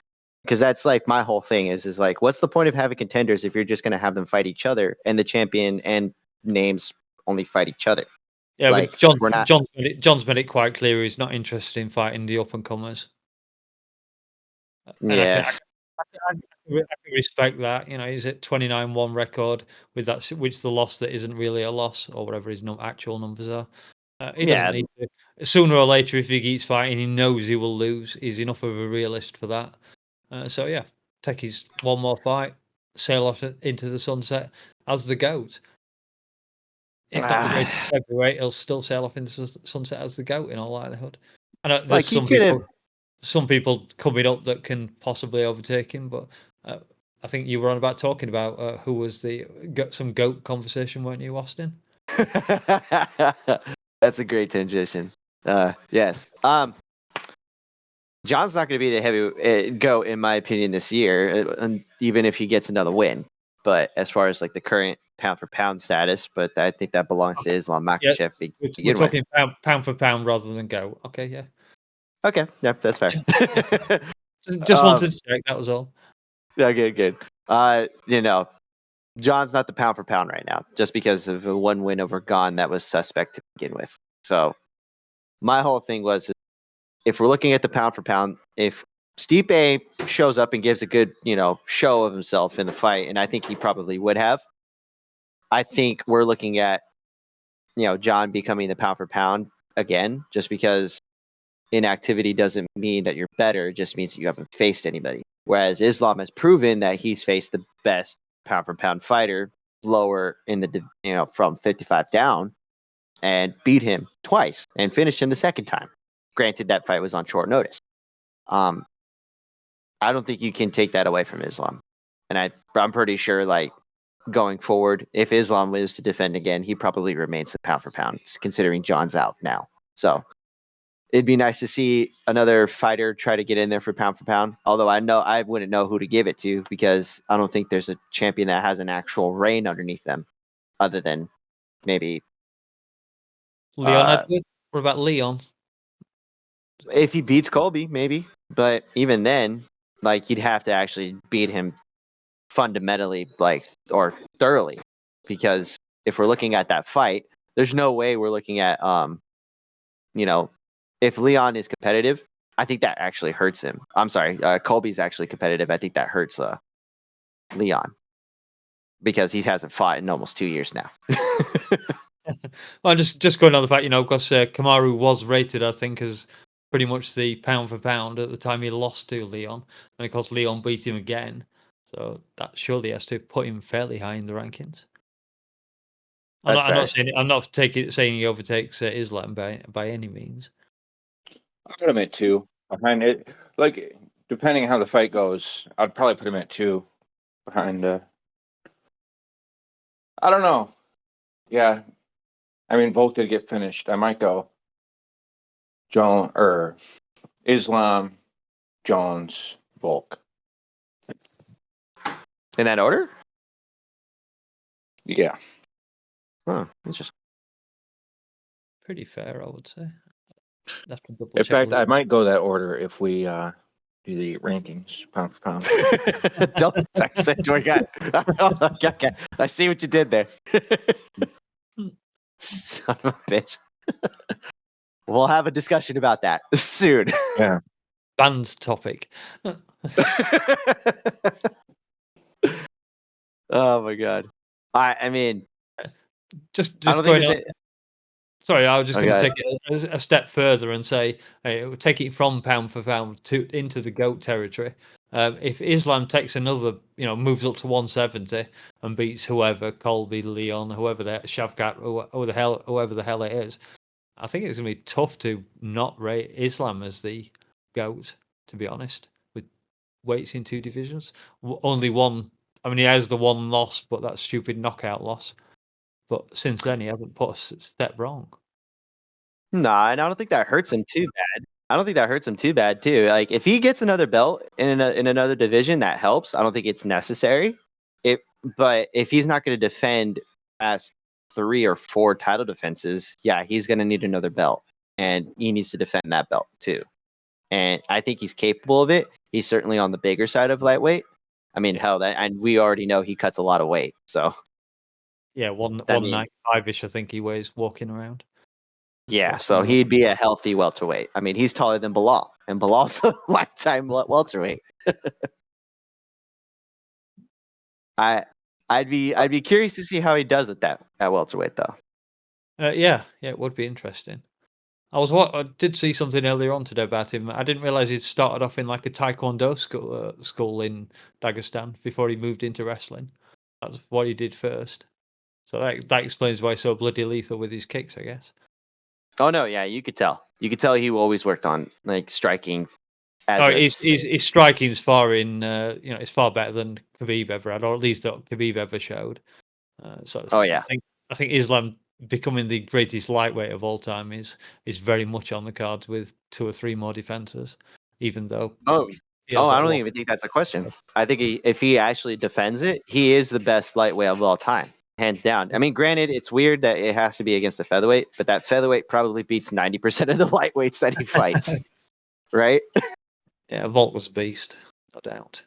Because that's like my whole thing is like, what's the point of having contenders if you're just going to have them fight each other and the champion and names only fight each other? Yeah, Like, but John, we're not. John's made it quite clear he's not interested in fighting the up and comers, and Yeah. I can respect that. He's at 29-1 record with that, which the loss that isn't really a loss or whatever his actual numbers are. He doesn't Yeah. need to. Sooner or later, if he keeps fighting, he knows he will lose. He's enough of a realist for that. So yeah, take his one more fight, sail off into the sunset as the GOAT. If not the greatest heavyweight, he'll still sail off into the sunset as the GOAT in all likelihood. I know there's Like, he could have. some people coming up that can possibly overtake him, but I think you were on about talking about who was some GOAT conversation, weren't you, Austin? That's a great transition. Yes. John's not going to be the heavy GOAT in my opinion this year, even if he gets another win. But as far as like the current pound for pound status, but I think that belongs to Islam Yeah, Makhachev to we're begin talking with. pound for pound rather than GOAT. Okay, yeah. Okay, yep, that's fair. Just wanted to check. That was all. Yeah, good. John's not the pound for pound right now, just because of a one win over Gon that was suspect to begin with. So my whole thing was, if we're looking at the pound for pound, if Stipe shows up and gives a good, show of himself in the fight, and I think he probably would have, I think we're looking at, John becoming the pound for pound again, just because inactivity doesn't mean that you're better. It just means that you haven't faced anybody. Whereas Islam has proven that he's faced the best pound for pound fighter lower in the, from 55 down and beat him twice and finished him the second time. Granted, that fight was on short notice. I don't think you can take that away from Islam. And I'm pretty sure, like, going forward, if Islam was to defend again, he probably remains the pound for pound, considering John's out now. So it'd be nice to see another fighter try to get in there for pound. Although I wouldn't know who to give it to, because I don't think there's a champion that has an actual reign underneath them, other than maybe Leon Edwards. What about Leon? if he beats Colby, maybe. But even then, like, he'd have to actually beat him fundamentally, like, or thoroughly, because if we're looking at that fight, there's no way we're looking at if Leon is competitive, I think that actually hurts him. I'm sorry, Colby's actually competitive. I think that hurts Leon, because he hasn't fought in almost 2 years now. Well, just going on the fact, because Kamaru was rated, I think, as pretty much the pound for pound at the time he lost to Leon, and of course Leon beat him again. So that surely has to put him fairly high in the rankings. That's I'm not saying he overtakes Islam by any means. I put him at 2 behind it. Like, depending on how the fight goes, I'd probably put him at 2 behind. I don't know. Yeah, I mean, Volk did get finished. I might go Islam, Jones, Volk. In that order? Yeah. Huh. Interesting. Pretty fair, I would say. Have to double In check fact, with I it. might go that order if we do the rankings pound for pound. Don't dissect what I got. Okay. I see what you did there. Son of a bitch. We'll have a discussion about that soon. Yeah. Banned topic. Oh my god. I mean, Just I don't think going there's on. a, Sorry, I was just going to okay. take it a step further and say, take it from pound for pound into the GOAT territory. If Islam takes another, moves up to 170 and beats whoever, Colby, Leon, whoever Shavkat, whoever the hell it is, I think it's going to be tough to not rate Islam as the GOAT, to be honest, with weights in 2 divisions. Only one, I mean, he has the one loss, but that stupid knockout loss. But since then, he hasn't put a step wrong. Nah, and I don't think that hurts him too bad. I don't think that hurts him too bad too. Like if he gets another belt in another division, that helps. I don't think it's necessary. But if he's not going to defend past 3 or 4 title defenses, yeah, he's going to need another belt, and he needs to defend that belt too. And I think he's capable of it. He's certainly on the bigger side of lightweight. I mean, hell, and we already know he cuts a lot of weight. So Yeah, I mean, 195-ish, I think he weighs walking around. yeah, Or so something. he'd be a healthy welterweight. I mean, he's taller than Bilal, and Bilal's a lifetime welterweight. I'd be curious to see how he does at that welterweight though. Yeah, it would be interesting. I did see something earlier on today about him. I didn't realize he'd started off in like a taekwondo school in Dagestan before he moved into wrestling. That's what he did first. So that explains why he's so bloody lethal with his kicks, I guess. Oh no, yeah, you could tell. You could tell he always worked on like striking. His striking is far it's far better than Khabib ever had, or at least that Khabib ever showed. Oh yeah. I think Islam becoming the greatest lightweight of all time is very much on the cards with 2 or 3 more defenses, even though he has I that don't loss. even think that's a question. I think if he actually defends it, he is the best lightweight of all time, hands down. I mean, granted, it's weird that it has to be against a featherweight, but that featherweight probably beats 90% of the lightweights that he fights, right? Yeah, Volk was a beast, no doubt.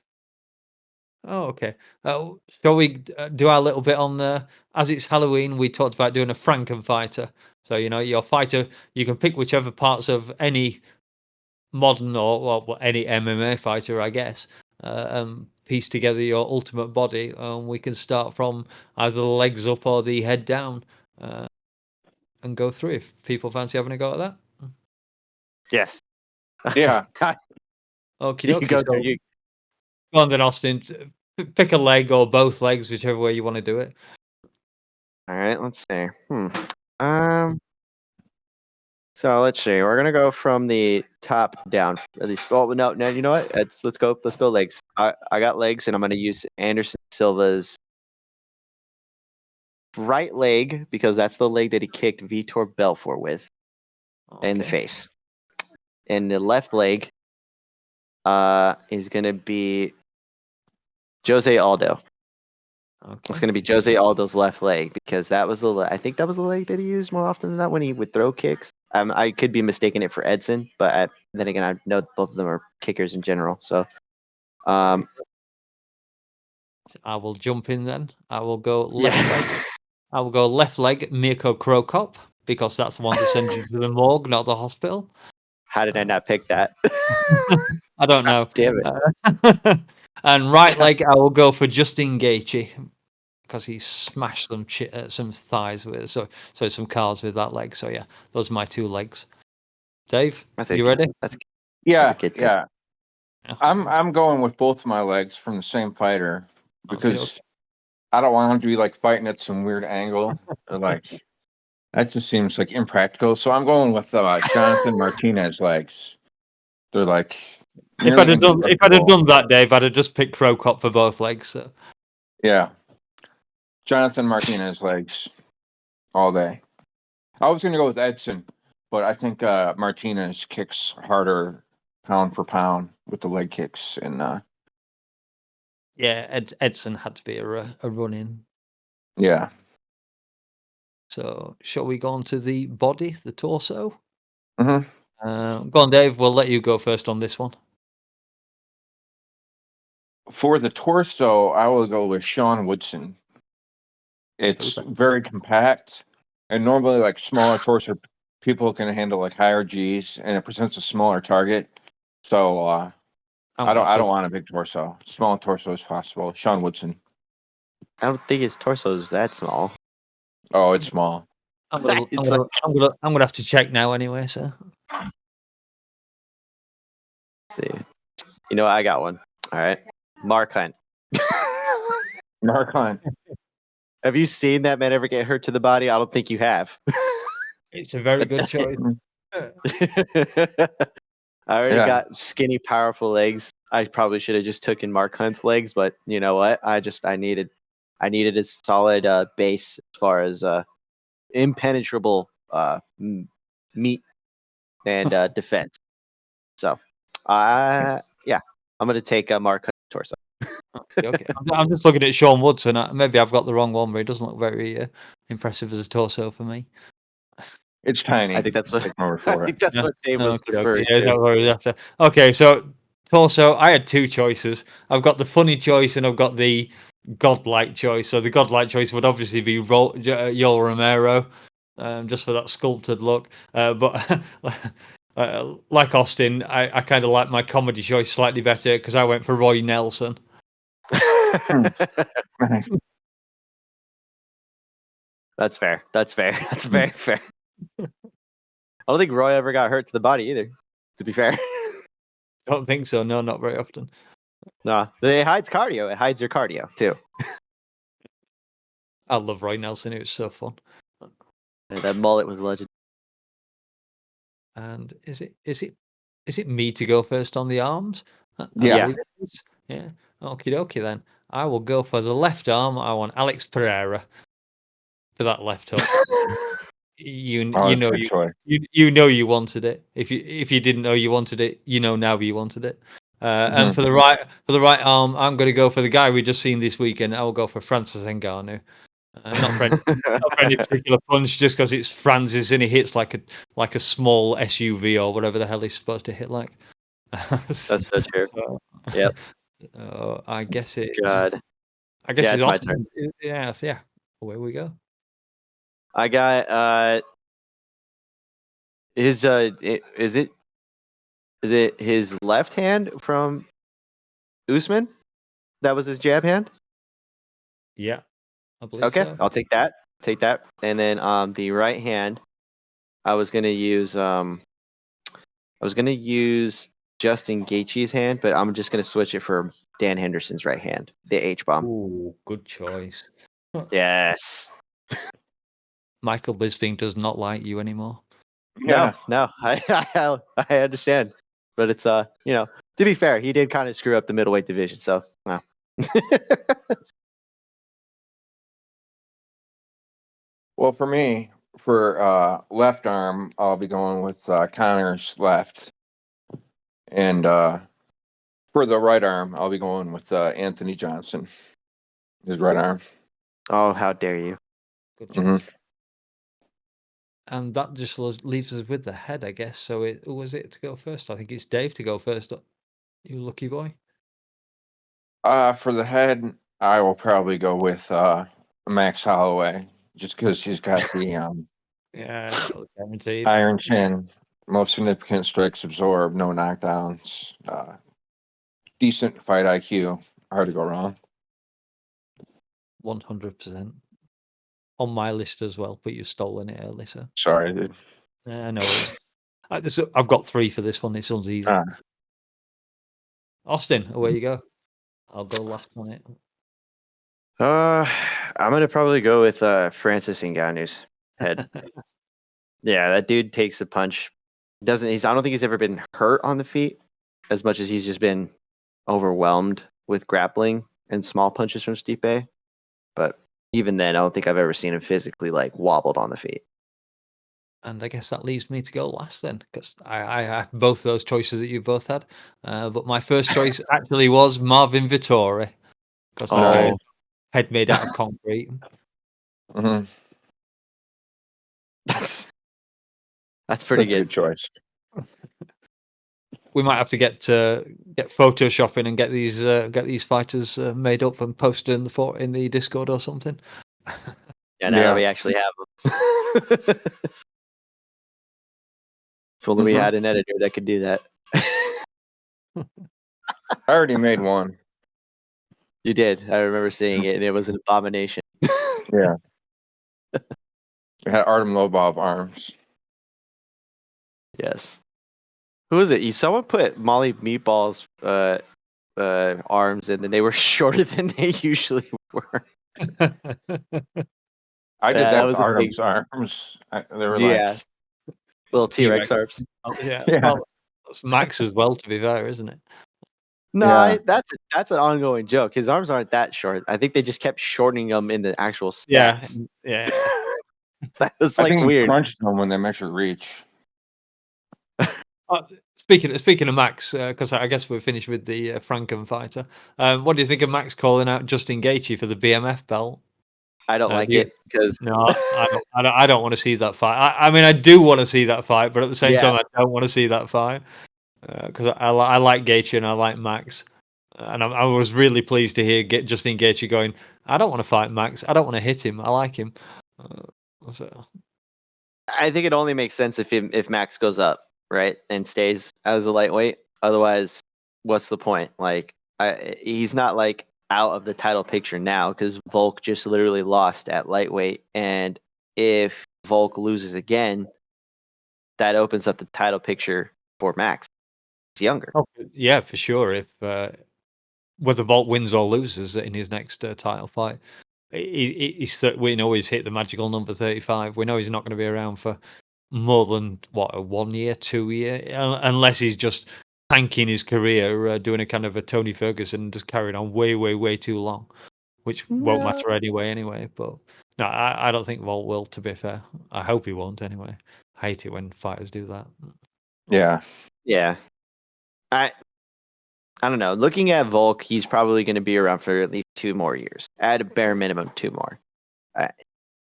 Oh, okay. Shall we do our little bit on as it's Halloween? We talked about doing a Frankenfighter. So your fighter, you can pick whichever parts of any modern or any MMA fighter, I guess, piece together your ultimate body. We can start from either the legs up or the head down, and go through if people fancy having a go at that. Yes. Yeah. Okie You dokie. go So there. You go on then, Austin. Pick a leg or both legs, whichever way you want to do it. all right? Let's see. So let's see. We're gonna go from the top down. At least. Oh no. You know what? Let's go. Let's go legs. I got legs, and I'm gonna use Anderson Silva's right leg because that's the leg that he kicked Vitor Belfort with in the Okay. face. And the left leg is gonna be Jose Aldo. Okay. It's gonna be Jose Aldo's left leg because that was I think that was the leg that he used more often than not when he would throw kicks. I could be mistaking it for Edson, but then again, I know both of them are kickers in general. So, I will jump in then. I will go left leg. I will go left leg Mirko Krokop because that's the one to send you to the morgue, not the hospital. How did I not pick that? I don't know. Damn it. And right leg, I will go for Justin Gaethje because he smashed some thighs with so some calves with that leg. So yeah, those are my 2 legs. Dave, you ready? That's a Yeah, good pick. yeah. Yeah. I'm going with both of my legs from the same fighter Okay. because I don't want him to be like fighting at some weird angle. Or like that just seems like impractical. So I'm going with Jonathan Martinez legs. They're like If nearly I'd have indestructible. done that, Dave, I'd have just picked Crow Cop for both legs. So. Yeah, Jonathan Martinez legs all day. I was going to go with Edson, but I think Martinez kicks harder pound for pound with the leg kicks. And Yeah, Edson had to be a run in. yeah. So shall we go on to the body, the torso? Mm-hmm. Go on, Dave. We'll let you go first on this one. For the torso, I will go with Sean Woodson. It's Okay. very compact, and normally, like smaller torso people can handle like higher Gs, and it presents a smaller target. So I don't want a big torso. Small torso is possible. Sean Woodson. I don't think his torso is that small. Oh, it's small. I'm gonna have to check now anyway. So Let's see. You know what? I got one. All right. Mark Hunt. Mark Hunt. Have you seen that man ever get hurt to the body? I don't think you have. it's a very good choice. I already Yeah. got skinny, powerful legs. I probably should have just taken Mark Hunt's legs, but you know what? I needed a solid base as far as impenetrable meat and defense. So, yeah, I'm gonna take Mark Hunt's torso. Okay. I'm just looking at Sean Woodson. Maybe I've got the wrong one, but he doesn't look very impressive as a torso for me. It's tiny. I think that's what Take my word I for it. think that's what Dave was Okay. referring Yeah, is that to. what it was after? Okay, so torso, I had 2 choices. I've got the funny choice and I've got the godlike choice. So the godlike choice would obviously be Yoel Romero, just for that sculpted look. But like Austin, I kind of like my comedy choice slightly better because I went for Roy Nelson. Nice. That's fair. That's very fair. I don't think Roy ever got hurt to the body either. To be fair, Don't think so. No, not very often. no, it hides cardio. It hides your cardio too. I love Roy Nelson. It was so fun. And that mullet was legend. And is it me to go first on the arms? I Yeah. believe it is. Yeah. Okie dokie then. I will go for the left arm. I want Alex Pereira for that left hook. You Oh, you that's know a good choice. you know you wanted it. If you didn't know you wanted it, you know now you wanted it. And Mhm. for the right arm, I'm going to go for the guy we just seen this weekend. I will go for Francis Ngannou. Not for any particular punch, just because it's Francis and he hits like a small SUV or whatever the hell he's supposed to hit like. That's so true. So, Yep. I guess it's God. I guess Yeah, it's it's my Austin. Yeah. Away we go. I got his is it his left hand from Usman? That was his jab hand? Yeah, I believe Okay, so. I'll take that. Take that. And then the right hand, I was gonna use Justin Gaethje's hand, but I'm just gonna switch it for Dan Henderson's right hand, the H bomb. Ooh, good choice. Yes. Michael Bisping does not like you anymore. Yeah. No, I understand, but it's to be fair, he did kind of screw up the middleweight division, so wow. Well, for me, for left arm, I'll be going with Connor's left, and for the right arm, I'll be going with Anthony Johnson, his right arm. Oh, how dare you! Good Mhm. choice. And that just leaves us with the head, I guess. So who was it to go first? I think it's Dave to go first. You lucky boy. For the head, I will probably go with Max Holloway, just because he's got the Yeah, that was guaranteed. iron chin, most significant strikes absorbed, no knockdowns, decent fight IQ. Hard to go wrong. 100%. On my list as well, but you've stolen it early, so Sorry, dude. no worries. I've got 3 for this one. This one's easy. Ah. Austin, away you go. I'll go last on it. I'm gonna probably go with Francis Ngannou's head. Yeah, that dude takes a punch. I don't think he's ever been hurt on the feet as much as he's just been overwhelmed with grappling and small punches from Stipe. But even then, I don't think I've ever seen him physically like wobbled on the feet. And I guess that leaves me to go last then, because I had both those choices that you both had. But my first choice actually was Marvin Vittori, because Oh, head made out of concrete. Mhm. that's pretty That's a good. good choice. We might have to get photoshopping and get these fighters made up and posted in the Discord or something. Yeah, now that Yeah. we actually have them. If only we Mhm. had an editor that could do that. I already made one. You did. I remember seeing it, and it was an abomination. Yeah. It had Artem Lobov arms. Yes. Who was it? Someone put Molly Meatball's arms in, and they were shorter than they usually were. I did Yeah, that that with was a big. Artem's arms. They were Yeah, like, little T-Rex T-Rex. arms. Yeah, yeah, well, that's Max as well, to be fair, isn't it? No, yeah. that's an ongoing joke. His arms aren't that short. I think they just kept shortening them in the actual Yeah, stats. yeah. That was I like think he weird. crunched them when they measured reach. Speaking of Max, because I guess we're finished with the Franken fighter. What do you think of Max calling out Justin Gaethje for the BMF belt? I don't like Do you? it because No, I don't want to see that fight. I mean, I do want to see that fight, but at the same yeah, time, I don't want to see that fight because I like Gaethje and I like Max, and I was really pleased to hear Justin Gaethje going. I don't want to fight Max. I don't want to hit him. I like him. So. I think it only makes sense if Max goes up, right, and stays as a lightweight. Otherwise, what's the point? Like, he's not like out of the title picture now because Volk just literally lost at lightweight, and if Volk loses again, that opens up the title picture for Max. He's younger. Oh, yeah, for sure. If whether Volk wins or loses in his next title fight, we know he's hit the magical number 35. We know he's not going to be around for more than what, a 1 year, 2 year, unless he's just tanking his career, doing a kind of a Tony Ferguson, just carrying on way too long, which won't No. matter anyway. But no, I don't think Volk will. To be fair, I hope he won't anyway. I hate it when fighters do that. Yeah. Yeah. I don't know. Looking at Volk, he's probably going to be around for at least 2 more years. At a bare minimum, 2 more.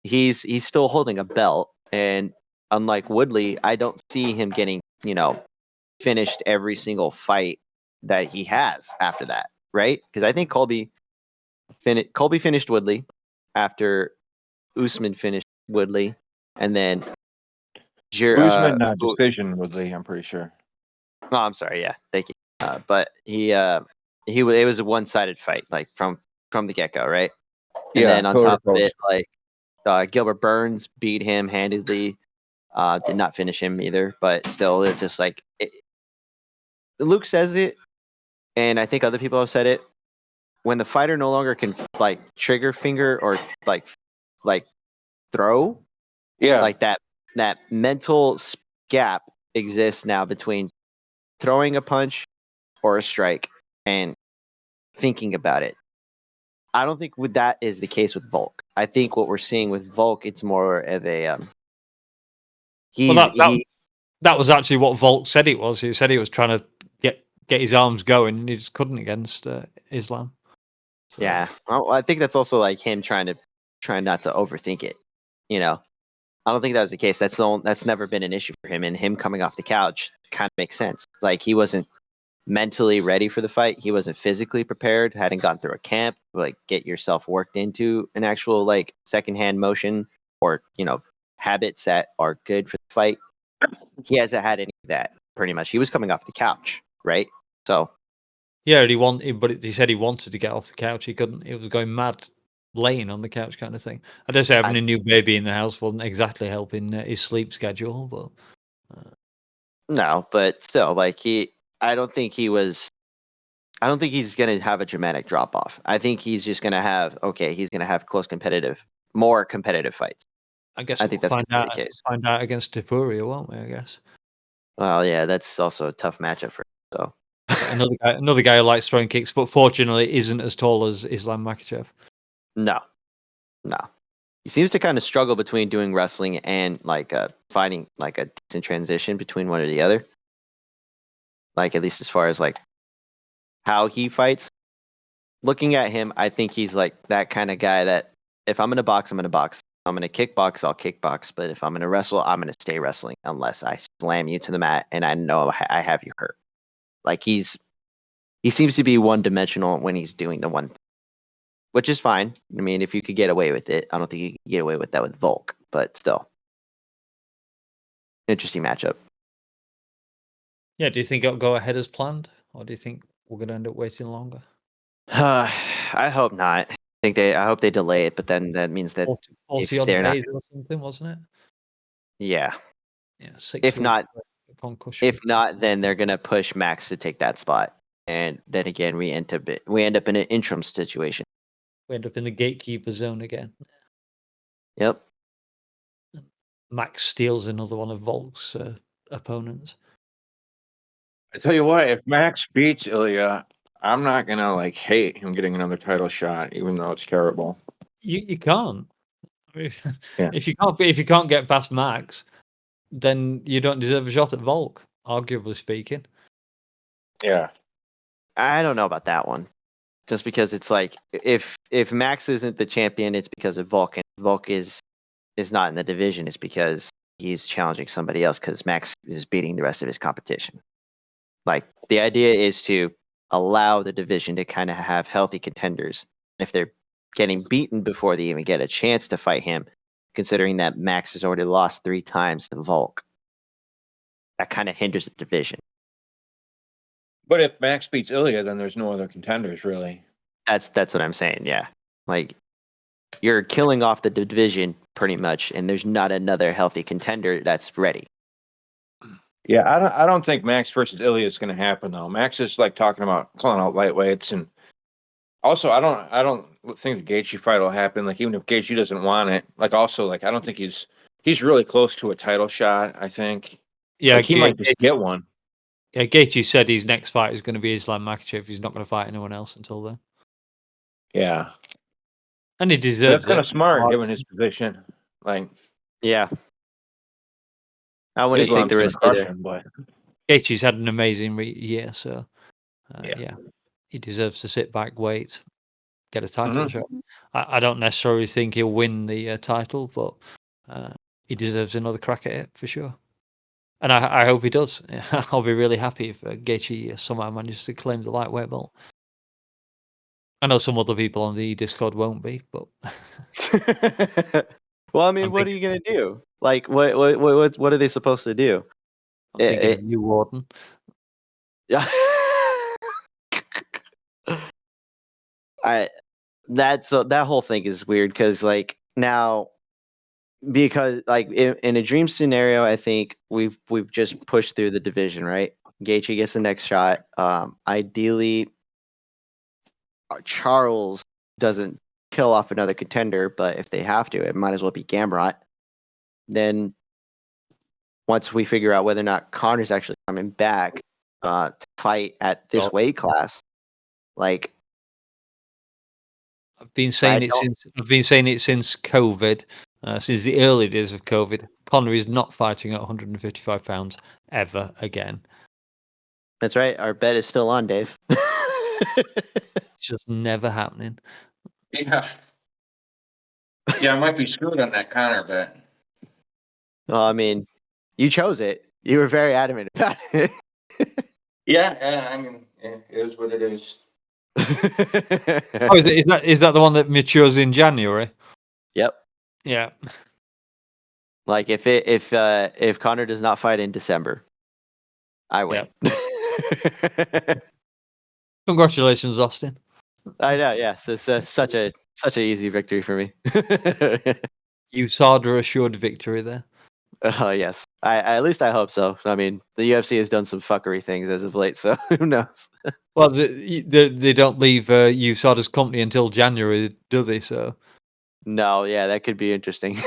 He's still holding a belt, and unlike Woodley, I don't see him getting finished every single fight that he has after that, right? Because I think Colby finished Woodley after Usman finished Woodley, and then Usman decision, Woodley, I'm pretty sure. Oh, I'm sorry. Yeah, thank you. But it was a one-sided fight, like from the get-go, right? And then on top of it, like Gilbert Burns beat him handedly. Did not finish him either, but still, it just like Luke says it, and I think other people have said it. When the fighter no longer can like trigger finger or like throw, Yeah. like that mental gap exists now between throwing a punch or a strike and thinking about it. I don't think that is the case with Volk. I think what we're seeing with Volk, it's more of a That was actually what Volk said it was. He said he was trying to get his arms going, and he just couldn't against Islam. So. Yeah. Well, I think that's also like him trying not to overthink it. I don't think that was the case. That's never been an issue for him, and him coming off the couch kind of makes sense. Like he wasn't mentally ready for the fight. He wasn't physically prepared, hadn't gone through a camp, like get yourself worked into an actual like secondhand motion or, habits that are good for the fight. He hasn't had any of that pretty much. He was coming off the couch, right? So yeah, he said he wanted to get off the couch. He couldn't. He was going mad laying on the couch kind of thing. I dare say having a new baby in the house wasn't exactly helping his sleep schedule, but No, but still, like I don't think he's going to have a dramatic drop off. I think he's just going to have more competitive fights. I guess I we'll think that's going to be the case. find out against Tapuria, won't we? I guess. Well, yeah, that's also a tough matchup for him. So Another guy who likes throwing kicks, but fortunately isn't as tall as Islam Makhachev. no. He seems to kind of struggle between doing wrestling and like finding like a decent transition between one or the other. Like at least as far as like how he fights. Looking at him, I think he's like that kind of guy that if I'm gonna box, I'm gonna box. If I'm gonna kickbox, I'll kickbox. But if I'm gonna wrestle, I'm gonna stay wrestling unless I slam you to the mat and I know I have you hurt. Like he seems to be one dimensional when he's doing the one thing, which is fine. I mean, if you could get away with it, I don't think you could get away with that with Volk, but still. Interesting matchup. Yeah, do you think it'll go ahead as planned, or do you think we're going to end up waiting longer? I hope not. I hope they delay it, but then that means that 40 if odd they're not, days or something, wasn't it? yeah. Yeah, 6 If weeks. not, concussion. then they're gonna push Max to take that spot, and then again we end up in an interim situation. We end up in the gatekeeper zone again. Yep. Max steals another one of Volk's opponents. I tell you what, if Max beats Ilya, I'm not gonna like hate him getting another title shot, even though it's terrible. You can't. I mean, Yeah. if you can't get past Max, then you don't deserve a shot at Volk, arguably speaking. Yeah. I don't know about that one. Just because it's like if Max isn't the champion, it's because of Volk, and Volk is not in the division. It's because he's challenging somebody else because Max is beating the rest of his competition. Like the idea is to allow the division to kind of have healthy contenders. If they're getting beaten before they even get a chance to fight him, considering that Max has already lost 3 times to Volk, that kind of hinders the division. But if Max beats Ilya, then there's no other contenders really. That's what I'm saying. Yeah, like you're killing off the division pretty much, and there's not another healthy contender that's ready. Yeah, I don't think Max versus Ilya is going to happen though. Max is like talking about calling out lightweights, and also I don't think the Gaethje fight will happen. Like even if Gaethje doesn't want it, like also like I don't think he's really close to a title shot. I think Yeah, like he might just get one. Yeah, Gaethje said his next fight is going to be Islam Makhachev. He's not going to fight anyone else until then, Yeah, and he deserves that's it. kind of smart given his position. Like Yeah, I wouldn't take Islam's the going to risk crush either. him, but Gaethje's had an amazing year, so Yeah. yeah, he deserves to sit back, wait, get a title Mhm. shot. I don't necessarily think he'll win the title, but he deserves another crack at it for sure. And I hope he does. I'll be really happy if Gaethje somehow manages to claim the lightweight belt. I know some other people on the Discord won't be, but Well, I mean, I'm what are thinking, you gonna do? Like, what are they supposed to do? I'm thinking of you, Warden. Yeah. That whole thing is weird because like now because like in a dream scenario, I think we've just pushed through the division, right? Gaethje gets the next shot. Ideally, Charles doesn't kill off another contender, but if they have to, it might as well be Gamrot. Then once we figure out whether or not Connor's actually coming back to fight at this weight class, like I've been saying it since COVID, since the early days of COVID. Conor is not fighting at 155 pounds ever again. That's right. Our bet is still on, Dave. It's just never happening. Yeah, I might be screwed on that Connor bet. Well, I mean, you chose it. You were very adamant about it. Yeah, I mean, it is what it is. Oh, is that the one that matures in January? Yep. Yeah. Like if Connor does not fight in December, I win. Congratulations, Austin. I know. Yes, it's such a Such an easy victory for me. USADA assured victory there. Yes, at least I hope so. I mean, the UFC has done some fuckery things as of late, so who knows? Well, they don't leave USADA's company until January, do they? So No, yeah, that could be interesting.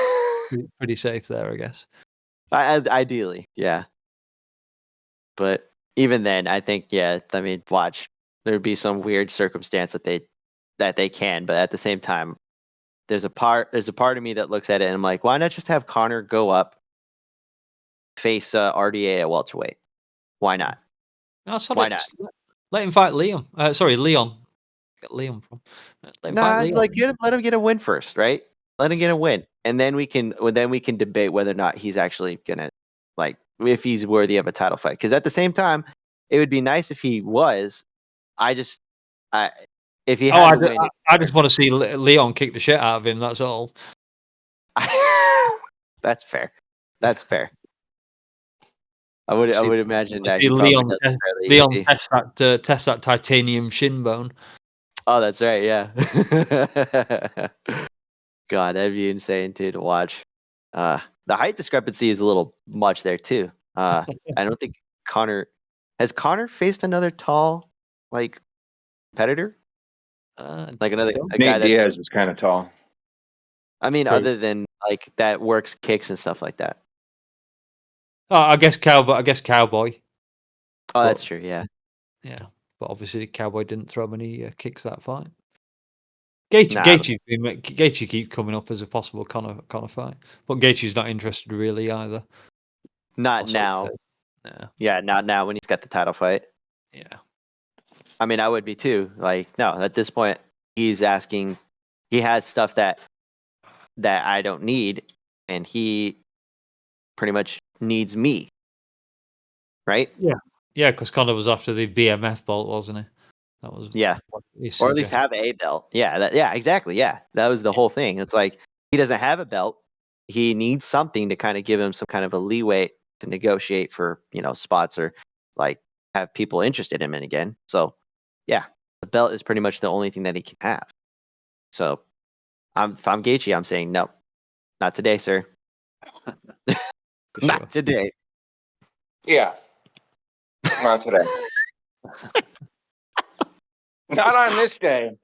pretty safe there, I guess. Ideally, yeah. But even then, I think, yeah. I mean, watch. There'd be some weird circumstance that they can, but at the same time, there's a part of me that looks at it and I'm like, why not just have Connor go up, face RDA at welterweight? Why not? Why not? Let him fight Liam. Sorry, Leon. Get Liam from. Let him fight Nah, Leon. like let him get a win first, right? Let him get a win, and then we can debate whether or not he's actually gonna, like, if he's worthy of a title fight. Because at the same time, it would be nice if he was. I just, I if he had to win, I just want to see Leon kick the shit out of him. That's all. that's fair. That's fair. I would imagine that See he probably Leon does it fairly Leon easy. test that titanium shin bone. Oh, that's right. Yeah. God, that'd be insane too to watch. The height discrepancy is a little much there too. I don't think Connor has faced another tall, like, competitor, like a Nate guy that's. Diaz is kind of tall. I mean, True. other than like that works kicks and stuff like that. Oh, I guess Cowboy. Oh, that's true. Yeah. Yeah, but obviously Cowboy didn't throw many kicks that fight. Nah, Gaethje keep coming up as a possible Conor fight, but Gaethje's not interested really either. not Or so he now. says. Yeah, Yeah, not now when he's got the title fight. yeah. I mean, I would be too. Like, no, at this point, he's asking. He has stuff that I don't need, and he pretty much needs me, right? Yeah, because Conor was after the BMF belt, wasn't he? That was Yeah, what he or at least suggested. have a belt. Yeah, yeah, exactly. Yeah, that was the whole thing. It's like he doesn't have a belt. He needs something to kind of give him some kind of a leeway to negotiate for, spots, or like have people interested in him again. So, yeah, the belt is pretty much the only thing that he can have. So, if I'm Gaethje, I'm saying no, not today, sir. For Not sure. today. Yeah, not today. Not on this day.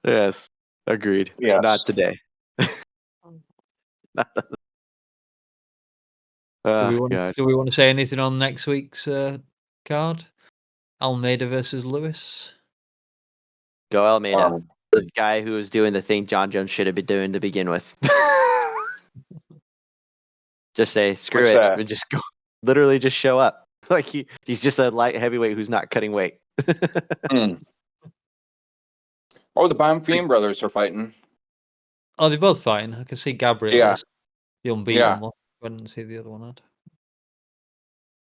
Yes, agreed. Yes. Not today. Oh, God. Do we want to say anything on next week's card? Almeida versus Lewis. Go Almeida. Um, The guy who was doing the thing John Jones should have been doing to begin with. Just say, screw What's it. that? And just go. Literally just show up. Like he's just a light heavyweight who's not cutting weight. Oh, the Bonfim brothers are fighting. Oh, they're both fighting. I can see Gabriel Yeah. as the unbeaten one. I didn't see the other one out.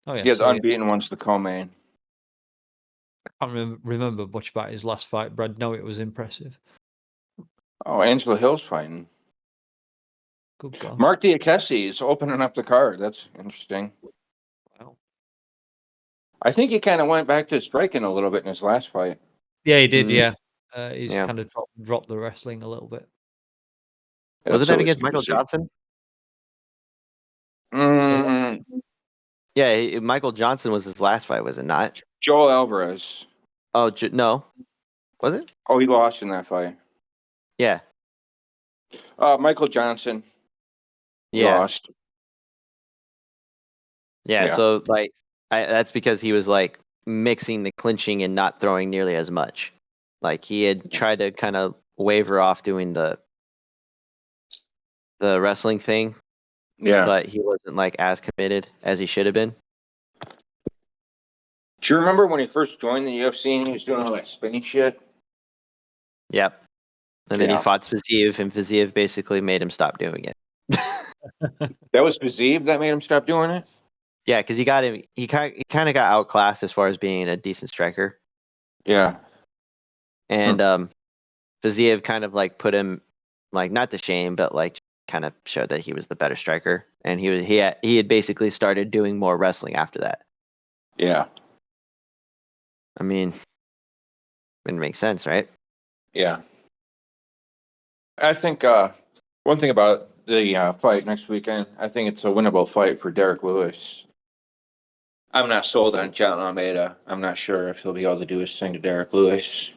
Oh yeah, Yeah, the so unbeaten one's the co-main. I can't remember much about his last fight, but I know it was impressive. Oh, Angela Hill's fighting. Good God. Mark Diakese is opening up the card. That's interesting. Wow. I think he kind of went back to striking a little bit in his last fight. Yeah, he did. Mm, Yeah, he's yeah. kind of dropped the wrestling a little bit. Wasn't that always against good to Michael see. Johnson? Mm, Yeah, Michael Johnson was his last fight, was it not? Joel Alvarez. Oh, no. Was it? Oh, he lost in that fight. Yeah. Michael Johnson Yeah. lost. Yeah. Yeah. So, like, that's because he was, like, mixing the clinching and not throwing nearly as much. Like, he had tried to kind of waver off doing the wrestling thing, Yeah. but he wasn't, like, as committed as he should have been. Do you remember when he first joined the UFC and he was doing all that spinny shit? Yep. And then he Yeah. fought Fiziev, and Fiziev basically made him stop doing it. That was Fiziev that made him stop doing it? Yeah, because he got him. He kind of got outclassed as far as being a decent striker, Yeah. and Fiziev kind of like put him, like, not to shame, but like kind of showed that he was the better striker, and he had basically started doing more wrestling after that. Yeah. I mean, It makes sense, right? Yeah. I think one thing about the fight next weekend, I think it's a winnable fight for Derek Lewis. I'm not sold on John Almeida. I'm not sure if he'll be able to do his thing to Derek Lewis.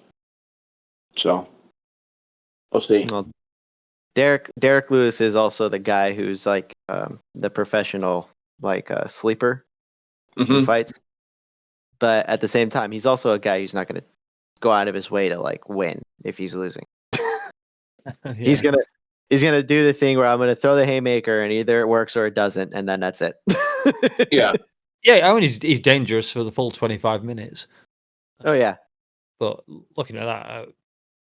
So we'll see. Well, Derek Lewis is also the guy who's like the professional sleeper who Hmm. fights. But at the same time, he's also a guy who's not going to go out of his way to like win if he's losing. He's Yeah. gonna do the thing where I'm gonna throw the haymaker and either it works or it doesn't, and then that's it. Yeah. Yeah, I mean, he's dangerous for the full 25 minutes. Oh yeah. But looking at that,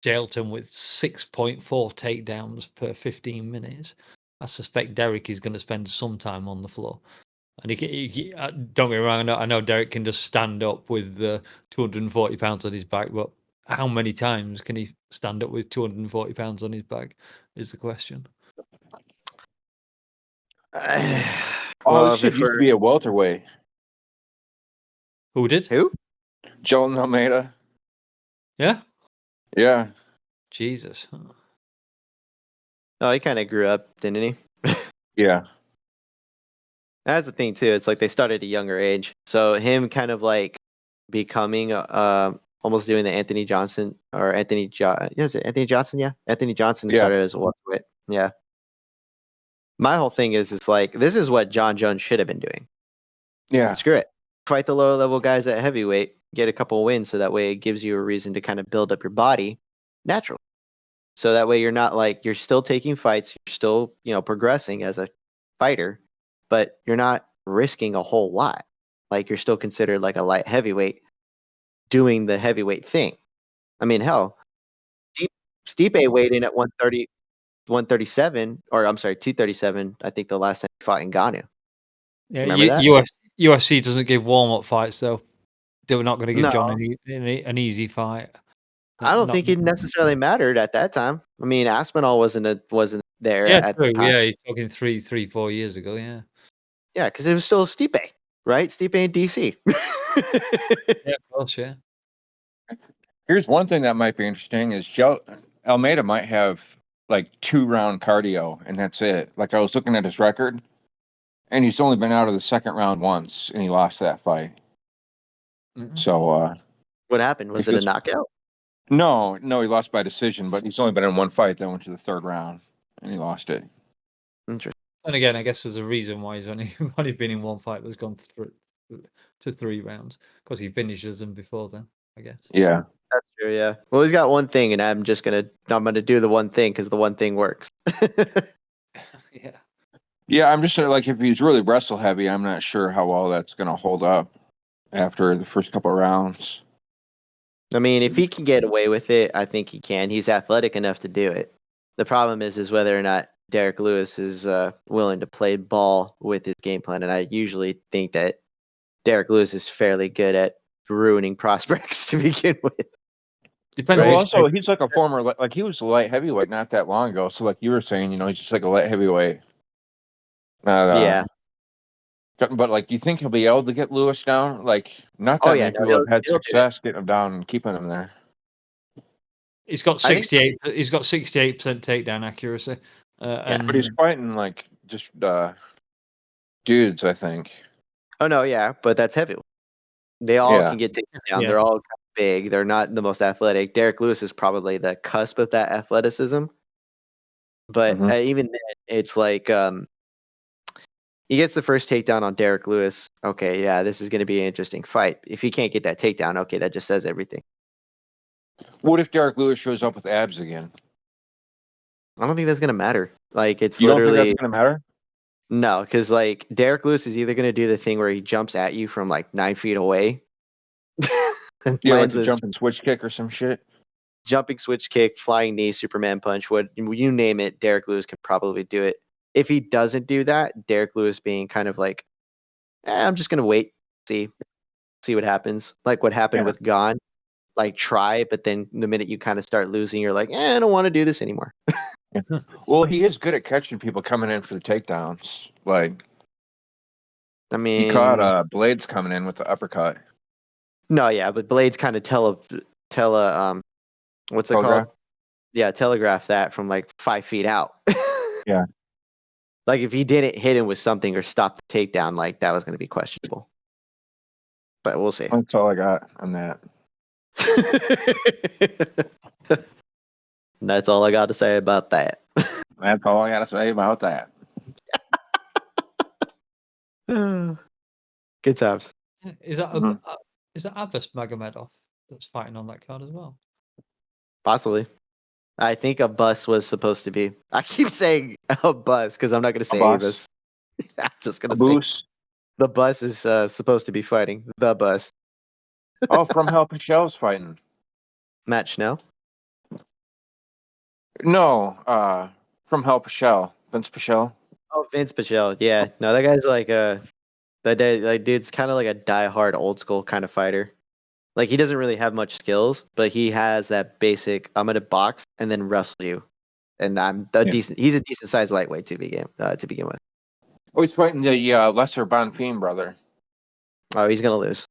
Jailton with 6.4 takedowns per 15 minutes, I suspect Derek is going to spend some time on the floor. And don't get me wrong, I know Derek can just stand up with 240 pounds on his back, but how many times can he stand up with 240 pounds on his back is the question. All Well, this shit used to be a welterweight. Who did? who? Jolton Almeida. Yeah? Yeah. Jesus. Oh, he kind of grew up, didn't he? Yeah. That's the thing too. It's like they started at a younger age, so him kind of like becoming almost doing the Anthony Johnson or is it Anthony Johnson? Yeah, Anthony Johnson Yeah. started as a welterweight. Yeah. My whole thing is like this is what John Jones should have been doing. Yeah. Screw it. Fight the lower level guys at heavyweight, get a couple wins, so that way it gives you a reason to kind of build up your body naturally. So that way you're not like you're still taking fights, you're still progressing as a fighter, but you're not risking a whole lot. Like you're still considered like a light heavyweight doing the heavyweight thing. I mean, hell, Stipe weighed in at 130, 137, or I'm sorry, 237. I think the last time he fought Ngannou. Yeah, Remember that? UFC doesn't give warm-up fights, though. They were not going to give No, John an easy fight. I don't Not think it necessarily mattered at that time. I mean, Aspinall wasn't there Yeah, at the true. time. Yeah, you're talking 4 years ago. Yeah, Yeah, because it was still Stipe, right? Stipe in DC. yeah, of course. Yeah, Here's one thing that might be interesting is Almeida might have like 2-round cardio and that's it. Like I was looking at his record and he's only been out of the second round once and he lost that fight. Mhm. So What happened? Was if it a this knockout? no, he lost by decision, but he's only been in one fight that went to the third round and he lost it. Interesting. And again, I guess there's a reason why he's only only been in one fight that's gone through to 3 rounds because he finishes them before then. I guess. Yeah. That's true. Yeah. Well, he's got one thing, and I'm gonna do the one thing because the one thing works. Yeah. Yeah, I'm just like if he's really wrestle heavy, I'm not sure how well that's gonna hold up after the first couple of rounds. I mean, if he can get away with it, I think he can. He's athletic enough to do it. The problem is whether or not Derek Lewis is willing to play ball with his game plan, and I usually think that Derek Lewis is fairly good at ruining prospects to begin with. Depends Well, Right? which. also he's like a former like he was a light heavyweight not that long ago. So like you were saying, he's just like a light heavyweight. Not Yeah. but like you think he'll be able to get Lewis down? Like not Oh that yeah. many No, people have had he'll do it. success getting him down and keeping him there. He's got I think. 68. He's got 68% takedown accuracy, Yeah. But he's and fighting like just dudes, I think. Oh no. Yeah. But that's heavy. They all Yeah. can get taken down. yeah, They're all kind of big. They're not the most athletic. Derek Lewis is probably the cusp of that athleticism. But Hmm. even then, it's like he gets the first takedown on Derek Lewis. Okay, yeah, this is going to be an interesting fight. If he can't get that takedown, okay, that just says everything. What if Derek Lewis shows up with abs again? I don't think that's going to matter. Like, it's You don't think that's literally gonna matter? no, because like Derek Lewis is either going to do the thing where he jumps at you from like 9 feet away and Yeah, like lands the a jumping switch kick or some shit. jumping switch kick, flying knee, Superman punch, what you name it, Derek Lewis can probably do it. If he doesn't do that, Derek Lewis being kind of like, I'm just gonna wait, see what happens. Like what happened Yeah. with Gon. Like try, but then the minute you kind of start losing, you're like, I don't want to do this anymore. Well, he is good at catching people coming in for the takedowns. Like I he caught mean, Blades coming in with the uppercut. no, yeah, but Blades kind of what's it Telegraph? called? Yeah, telegraph that from like 5 feet out. Yeah. Like if he didn't hit him with something or stop the takedown, like that was going to be questionable. But we'll see. That's all I got on that. That's all I got to say about that. That's all I got to say about that. Good times. Is that Mhm. is that Abbas Magomedov that's fighting on that card as well? Possibly. I think a bus was supposed to be. I keep saying a bus because I'm not going to say bus? Avis. I'm just going A to say boost. the bus is supposed to be fighting the bus. Oh, from Hell Pichel's fighting. Matt Schnell. No, from Hell Pichel. Vince Pichel. Oh, Vince Pichel. Yeah, no, that guy's like dude's kind of like a diehard old school kind of fighter. Like he doesn't really have much skills, but he has that basic. I'm gonna box and then wrestle you, and I'm a Yeah. decent. He's a decent sized lightweight to begin with. Oh, he's fighting the lesser Bonfim brother. Oh, he's gonna lose.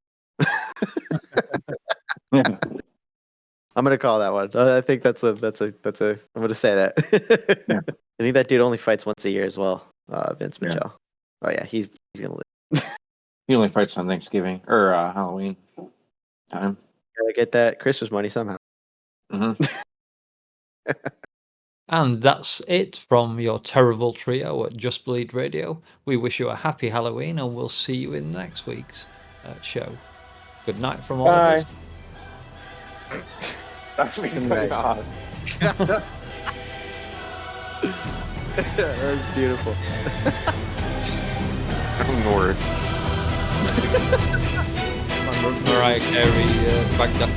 Yeah. I'm gonna call that one. I think that's a. I'm gonna say that. Yeah. I think that dude only fights once a year as well. Vince Yeah. Pichel. Oh yeah, he's gonna lose. He only fights on Thanksgiving or Halloween time. Gotta get that Christmas money somehow. Mm-hmm. And that's it from your terrible trio at Just Bleed Radio. We wish you a happy Halloween, and we'll see you in next week's show. Good night from all of us. That's me Good night. off. That was beautiful. Word. Mariah Carey, Baghdad,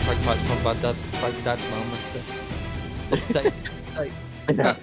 Baghdad moment. Take. Yeah.